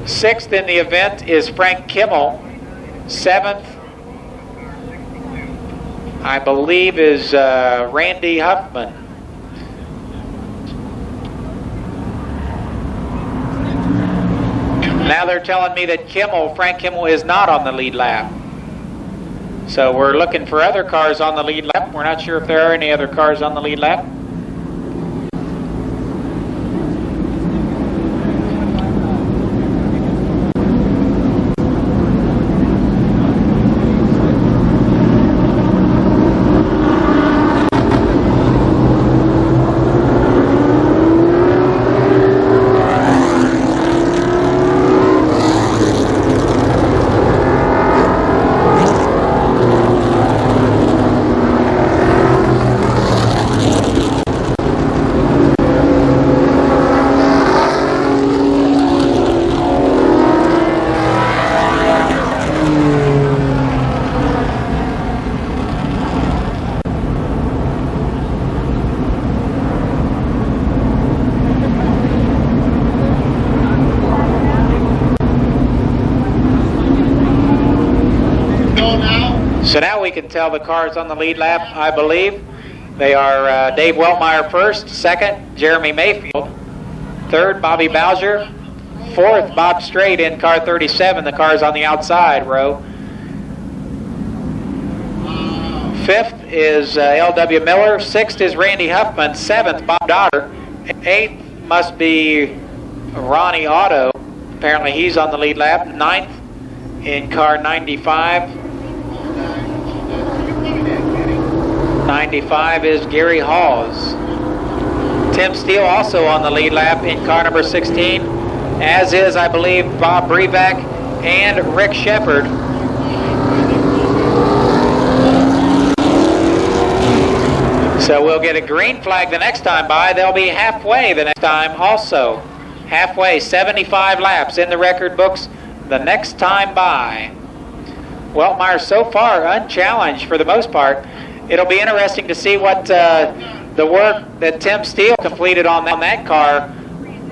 Sixth in the event is Frank Kimmel. Seventh, I believe, is Randy Huffman. Now they're telling me that Frank Kimmel is not on the lead lap. So we're looking for other cars on the lead lap. We're not sure if there are any other cars on the lead lap. So now we can tell the cars on the lead lap, I believe. They are Dave Weltmeyer first, second, Jeremy Mayfield, third, Bobby Bowser, fourth, Bob Strait in car 37. The car's on the outside row. Fifth is L.W. Miller, sixth is Randy Huffman, seventh, Bob Dotter, eighth must be Ronnie Otto. Apparently he's on the lead lap. Ninth in car 95. 95 is Gary Hawes. Tim Steele also on the lead lap in car number 16, as is, I believe, Bob Breback and Rick Shepard. So we'll get a green flag the next time by. They'll be halfway the next time also. Halfway, 75 laps in the record books the next time by. Weltmeyer so far unchallenged for the most part. It'll be interesting to see what the work that Tim Steele completed on that car,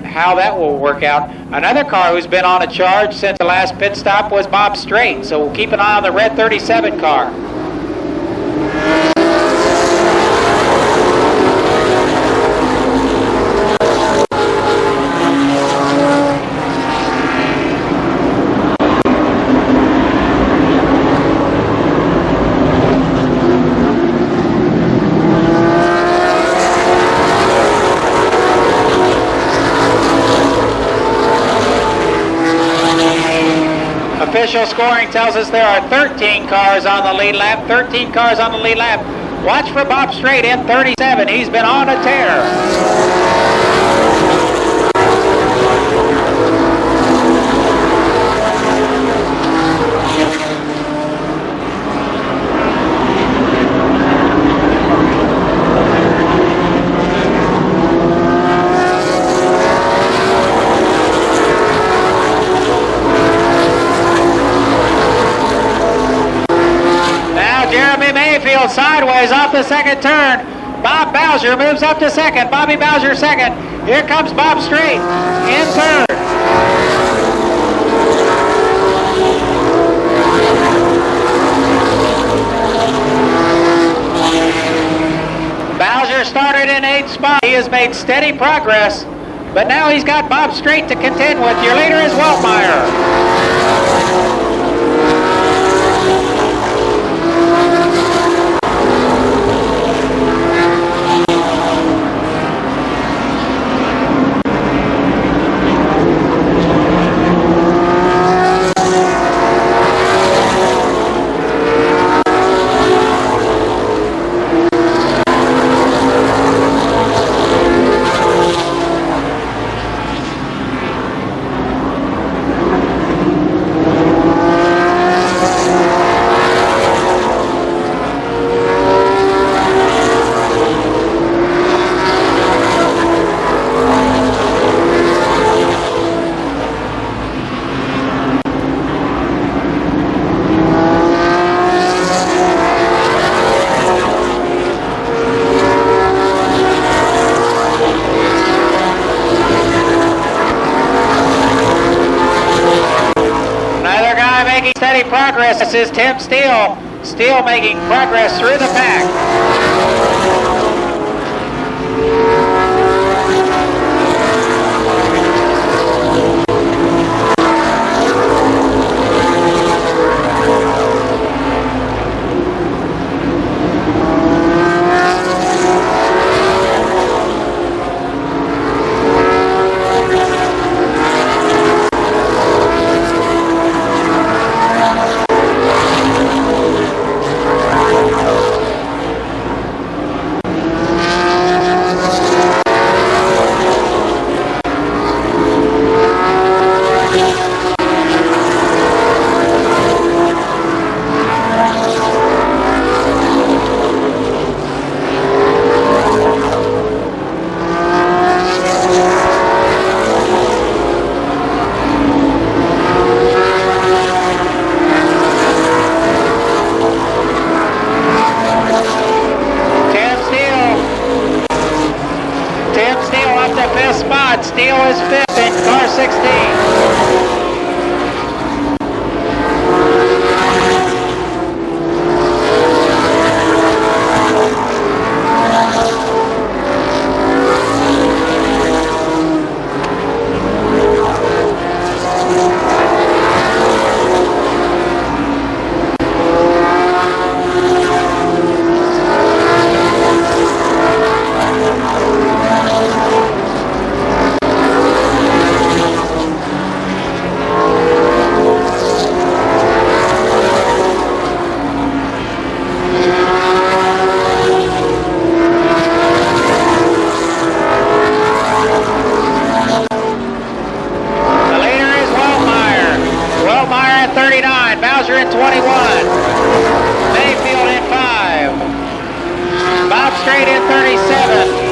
how that will work out. Another car who's been on a charge since the last pit stop was Bob Strait, so we'll keep an eye on the red 37 car. Official scoring tells us there are 13 cars on the lead lap. 13 cars on the lead lap. Watch for Bob Strait in 37. He's been on a tear. Sideways off the second turn. Bob Bowser moves up to second. Bobby Bowser second. Here comes Bob Strait in third. Bowser started in 8th spot. He has made steady progress, but now he's got Bob Strait to contend with. Your leader is Weltmeyer. Progress. This is Tim Steele. Steele making progress through the pack. Steele is 5th in car 16. Bowser in 21. Mayfield in 5. Bob Strait in 37.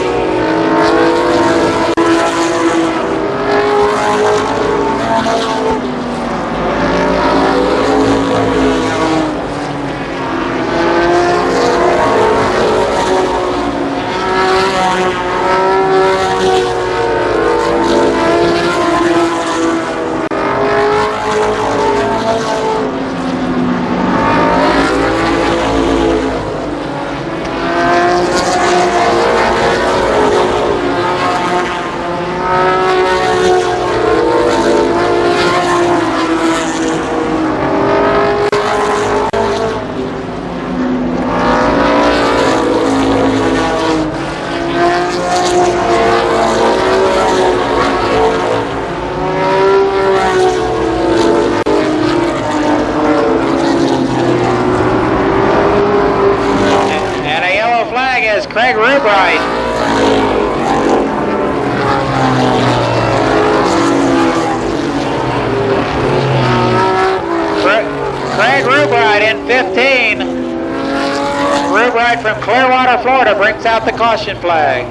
Rubright. Craig Rubright in 15. Rubright from Clearwater, Florida brings out the caution flag.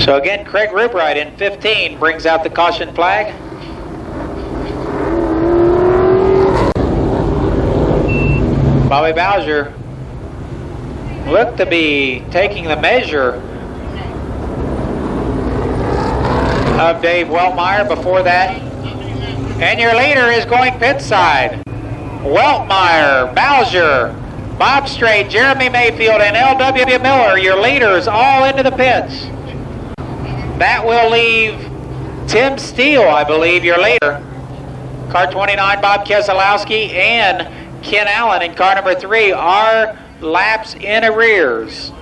So again, Craig Rubright in 15 brings out the caution flag. Bobby Bowser looked to be taking the measure of Dave Weltmeyer before that. And your leader is going pit side. Weltmeyer, Bowser, Bob Strait, Jeremy Mayfield, and L.W. Miller, your leaders, all into the pits. That will leave Tim Steele, I believe, your leader. Car 29, Bob Keselowski, and Ken Allen in car number 3 are laps in arrears.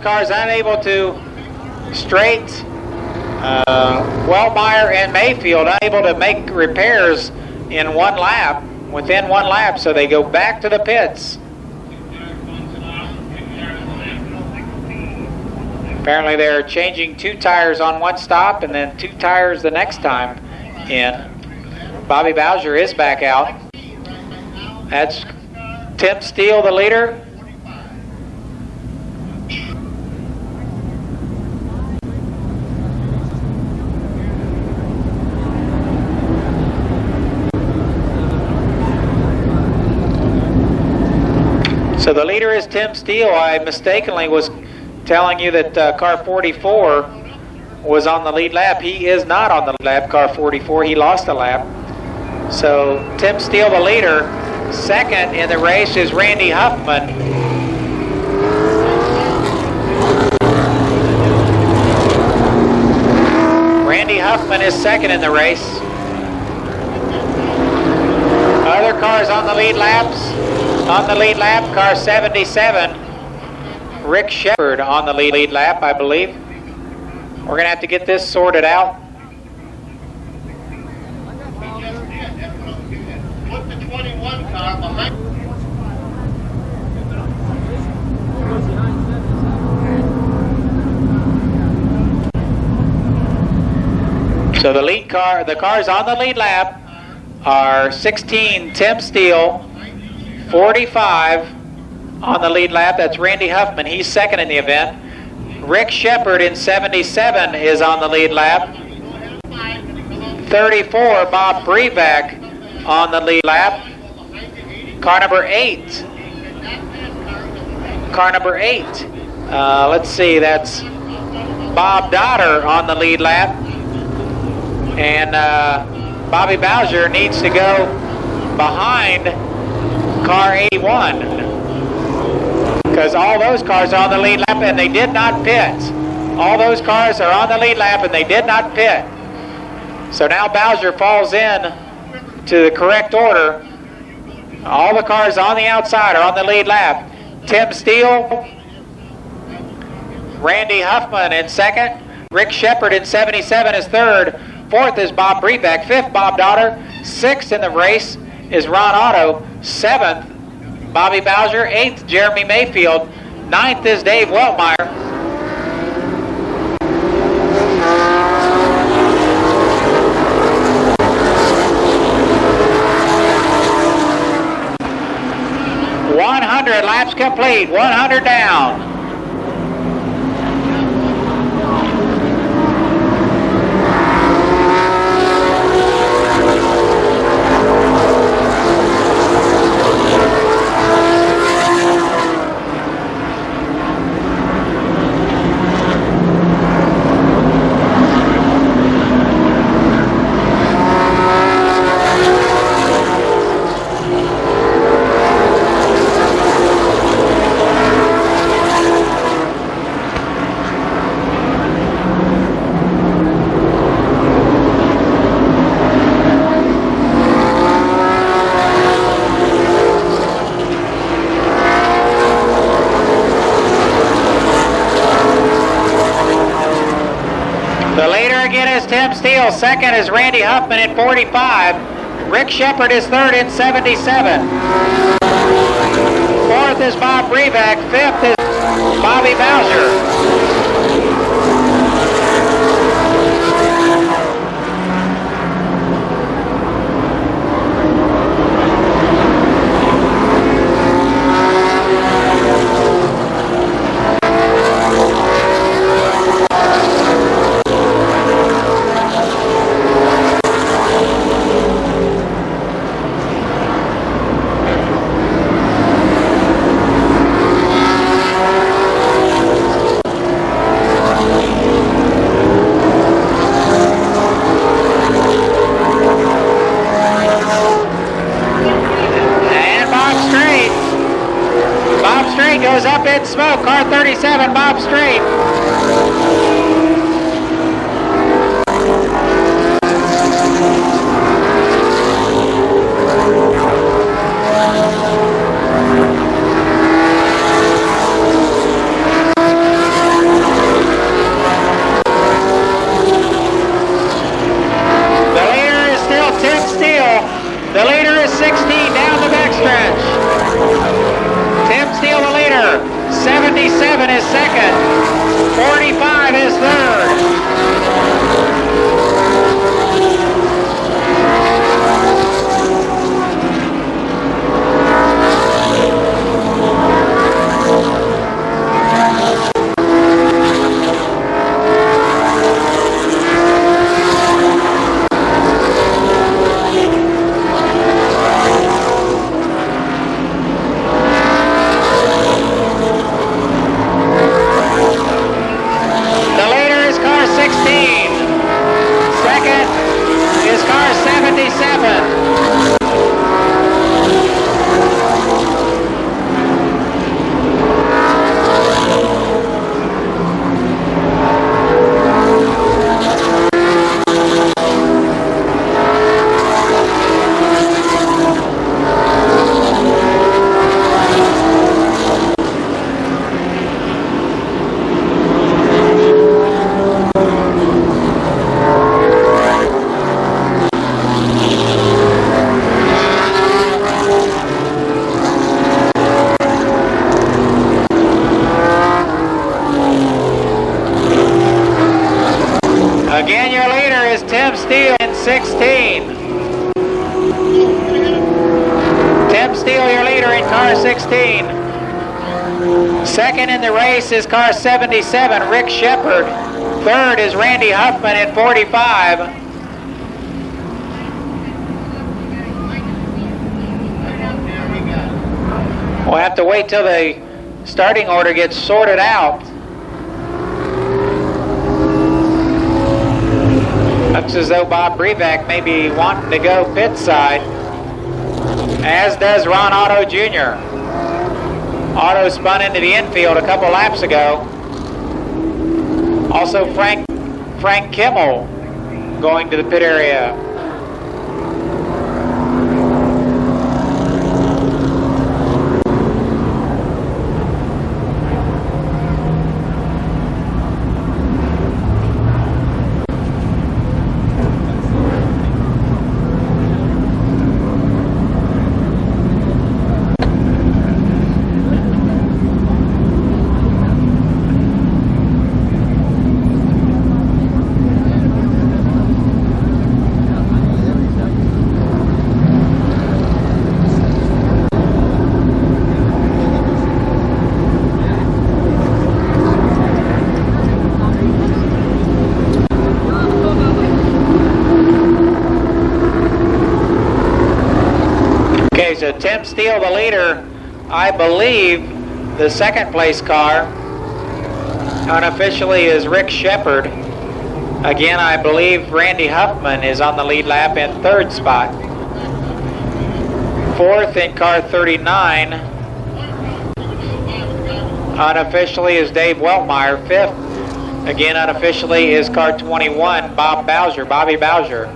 Cars unable to straight. Weltmeyer and Mayfield unable to make repairs in one lap, within one lap, so they go back to the pits. Apparently they're changing 2 tires on one stop and then 2 tires the next time in. Bobby Bowser is back out. That's Tim Steele, the leader. So the leader is Tim Steele. I mistakenly was telling you that car 44 was on the lead lap. He is not on the lead lap, car 44. He lost a lap. So Tim Steele, the leader. Second in the race is Randy Huffman. Randy Huffman is second in the race. Other cars on the lead laps. On the lead lap, car 77, Rick Shepard on the lead lap, I believe. We're going to have to get this sorted out. Put the 21 car behind. So the lead car, the cars on the lead lap are 16, Tim Steele, 45 on the lead lap, that's Randy Huffman, he's second in the event. Rick Shepard in 77 is on the lead lap. 34, Bob Breback on the lead lap. Car number 8. Car number 8. Let's see, that's Bob Dotter on the lead lap. And Bobby Bowser needs to go behind car 81, because all those cars are on the lead lap and they did not pit. All those cars are on the lead lap and they did not pit. So now Bowser falls in to the correct order. All the cars on the outside are on the lead lap. Tim Steele, Randy Huffman in second, Rick Shepard in 77 is third, fourth is Bob Breback, fifth Bob Dotter, sixth in the race is Ron Otto, 7th, Bobby Bowser, 8th, Jeremy Mayfield, 9th is Dave Weltmeyer. laps complete, 100 down. The leader again is Tim Steele. Second is Randy Huffman in 45. Rick Shepard is third in 77. Fourth is Bob Brevac. Fifth is Bobby Bowser. Goes up in smoke, car 37, Bob Straight. The leader is still Tim Steele. The leader is 16 down the backstretch. Tim Steele the leader, 77 is second, 45 is third. Again, your leader is Tim Steele in 16. Tim Steele, your leader in car 16. Second in the race is car 77, Rick Shepard. Third is Randy Huffman in 45. We'll have to wait till the starting order gets sorted out. Looks as though Bob Brevac may be wanting to go pit side, as does Ron Otto Jr. Otto spun into the infield a couple laps ago. Also Frank Kimmel going to the pit area. So Tim Steele, the leader. I believe the second place car unofficially is Rick Shepard. Again, I believe Randy Huffman is on the lead lap in third spot. Fourth in car 39 unofficially is Dave Weltmeyer. Fifth, again unofficially, is car 21, Bobby Bowser.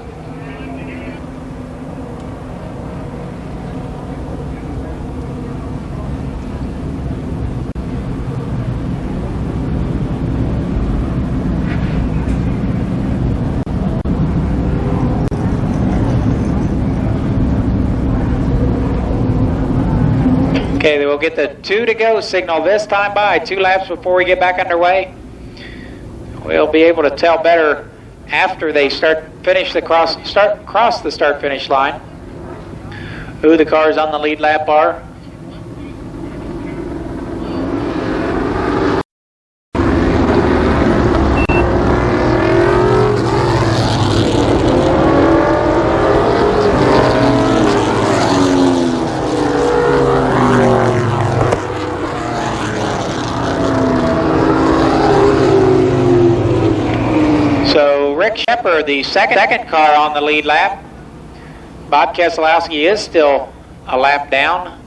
Okay, we'll get the 2 to go signal this time by 2 laps before we get back underway. We'll be able to tell better after they cross the start finish line who the cars on the lead lap are. Shepard, the second car on the lead lap. Bob Keselowski is still a lap down.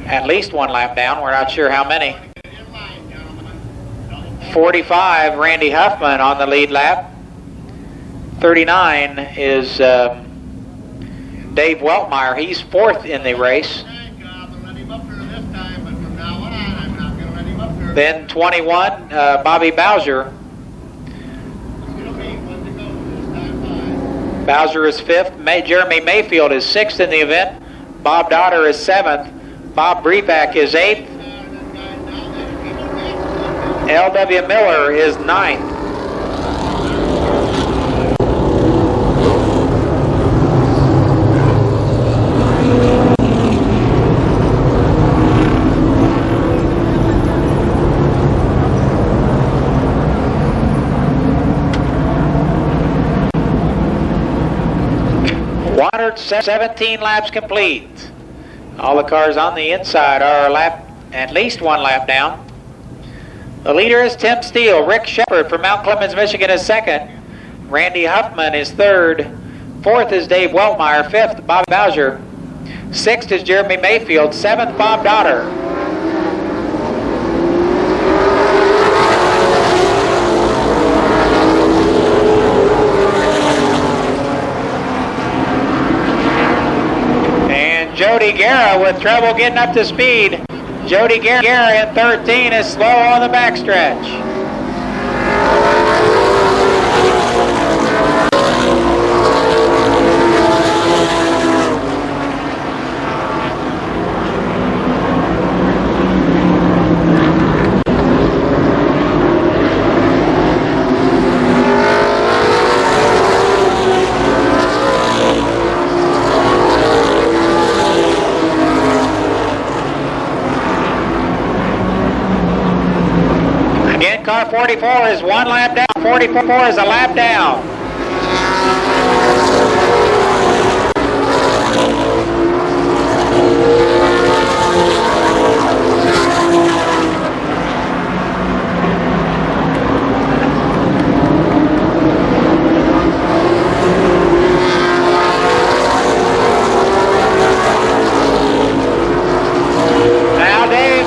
At least 1 lap down. We're not sure how many. 45, Randy Huffman on the lead lap. 39 is Dave Weltmeyer. He's 4th in the race. Then 21, Bobby Bowser. Bowser is 5th. Jeremy Mayfield is 6th in the event. Bob Dotter is 7th. Bob Breback is 8th. L.W. Miller is 9th. Wandered 17 laps complete. All the cars on the inside are at least 1 lap down. The leader is Tim Steele. Rick Shepard from Mount Clemens, Michigan is 2nd. Randy Huffman is 3rd. 4th is Dave Weltmeyer. 5th, Bobby Bowser. 6th is Jeremy Mayfield. 7th, Bob Dotter. Jody Guerra with trouble getting up to speed. Jody Guerra in 13 is slow on the backstretch. Car 44 is 1 lap down. 44 is a lap down. Now Dave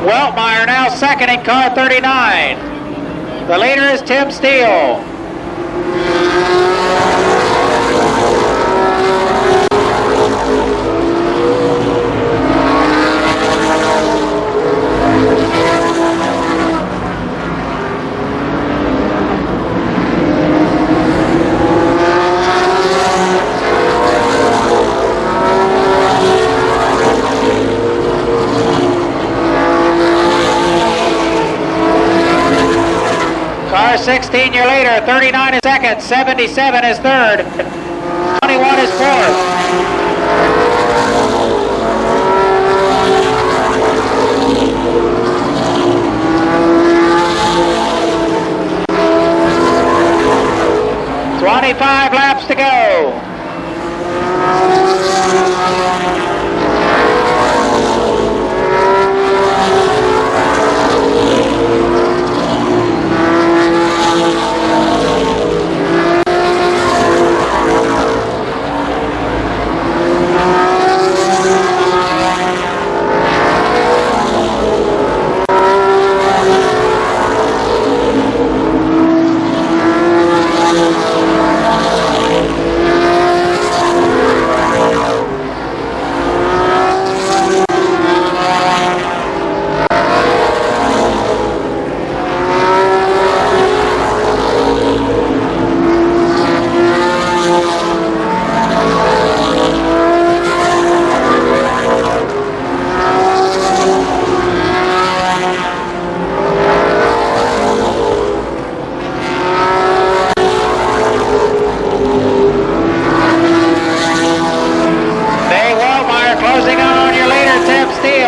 Weltmeyer now 2nd in car 39. The leader is Tim Steele. Car 16 year later, 39 is 2nd, 77 is 3rd, 21 is 4th. "25 laps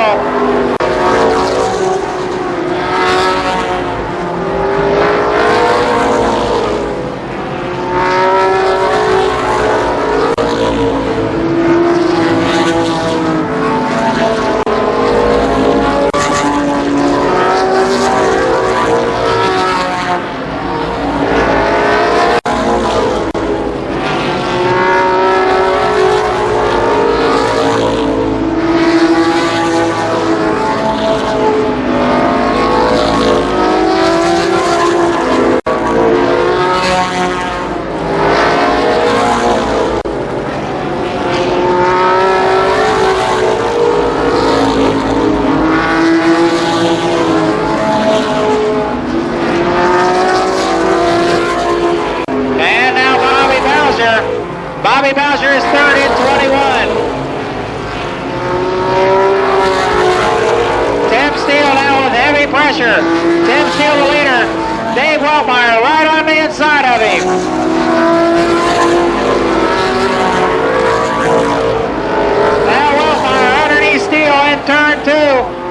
Steele. Bobby Bowser is third in 21. Tim Steele now with heavy pressure. Tim Steele the leader. Dave Weltmeyer right on the inside of him. Now Weltmeyer underneath Steele in turn 2.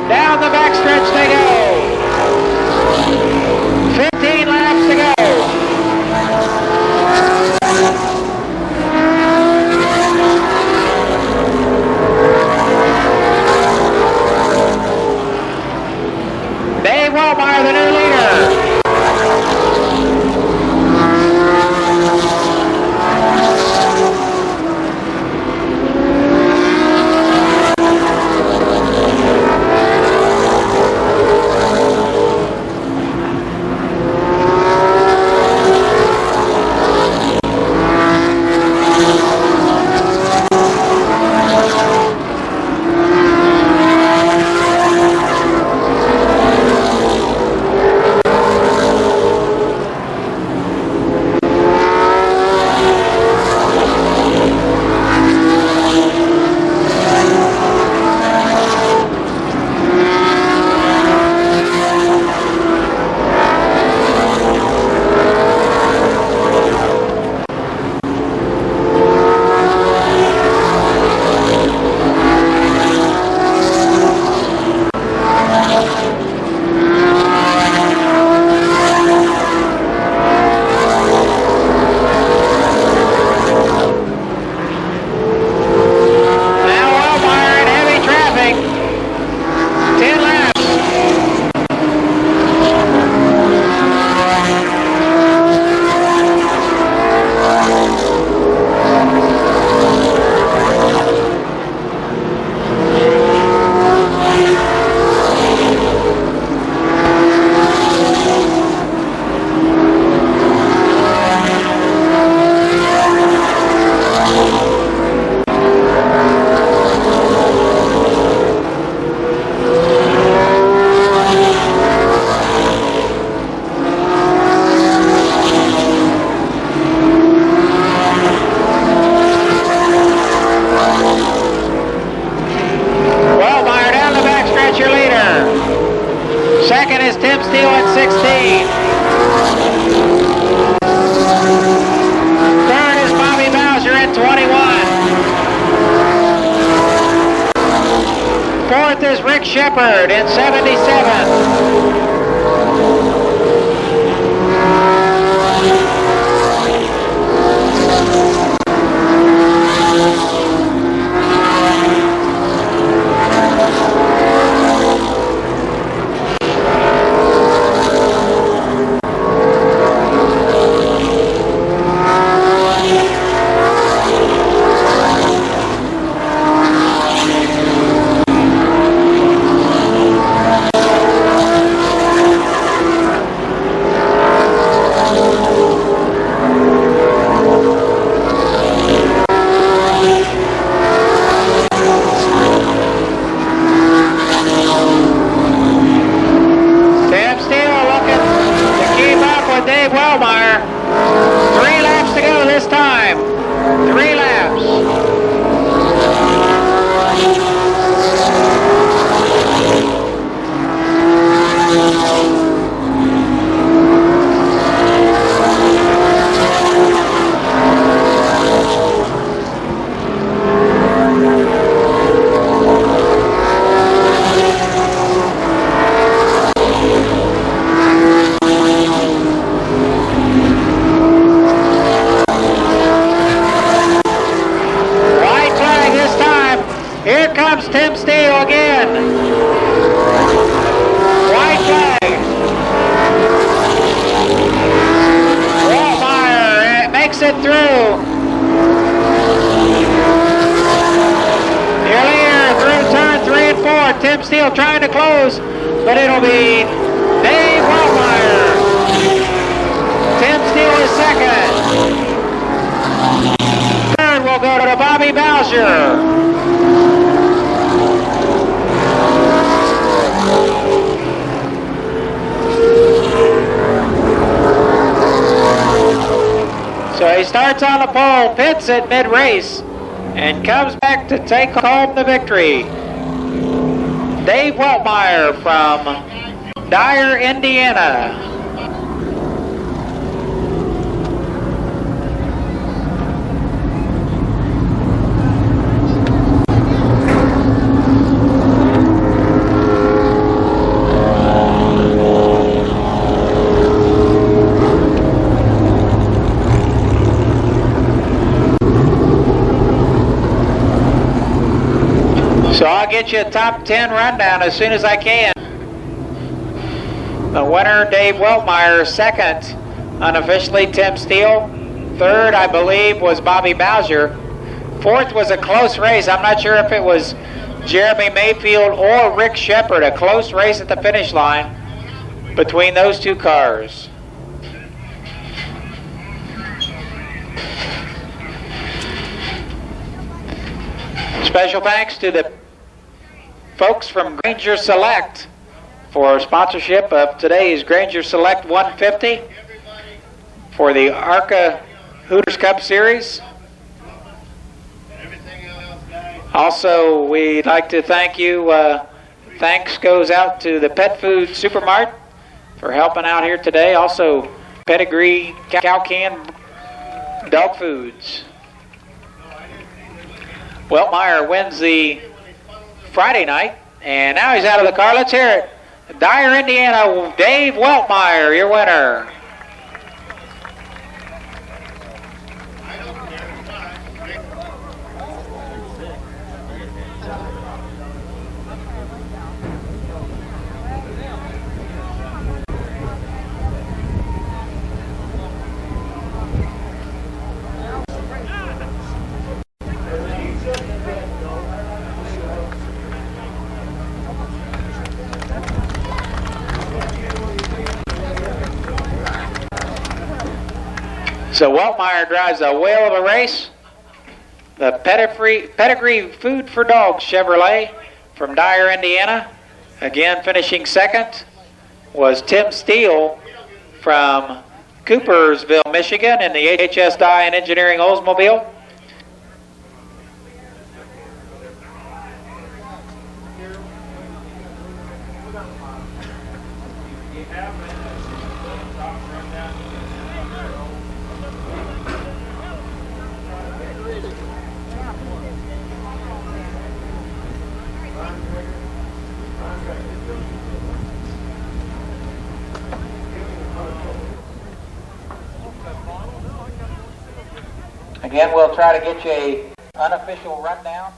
Down the backstretch they go. 15 laps to go. Dave Weltmeyer, the new leader. Second is Tim Steele at 16. Third is Bobby Bowser at 21. Fourth is Rick Shepard at 77. Here comes Tim Steele again. White flag. Waltmeyer makes it through. Nearly here through turn 3 and 4. Tim Steele trying to close, but it'll be Dave Waltmeyer. Tim Steele is second. Third will go to Bobby Bowser. So he starts on the pole, pits at mid-race, and comes back to take home the victory. Dave Waltmeyer from Dyer, Indiana. So I'll get you a top 10 rundown as soon as I can. The winner, Dave Waltmeyer. Second, unofficially, Tim Steele. Third, I believe, was Bobby Bowser. Fourth was a close race. I'm not sure if it was Jeremy Mayfield or Rick Shepard. A close race at the finish line between those two cars. Special thanks to the folks from Granger Select for sponsorship of today's Granger Select 150 for the ARCA Hooters Cup Series. Also, we'd like to thank you. Thanks goes out to the Pet Food Supermart for helping out here today. Also, Pedigree Cow Can Dog Foods. Waltmeyer wins the Friday night, and now he's out of the car. Let's hear it. Dyer, Indiana, Dave Waltmeyer, your winner. So Waltmeyer drives a whale of a race. The Pedigree Food for Dogs Chevrolet from Dyer, Indiana. Again, finishing second was Tim Steele from Coopersville, Michigan in the HS Dye and Engineering Oldsmobile. Again, we'll try to get you an unofficial rundown.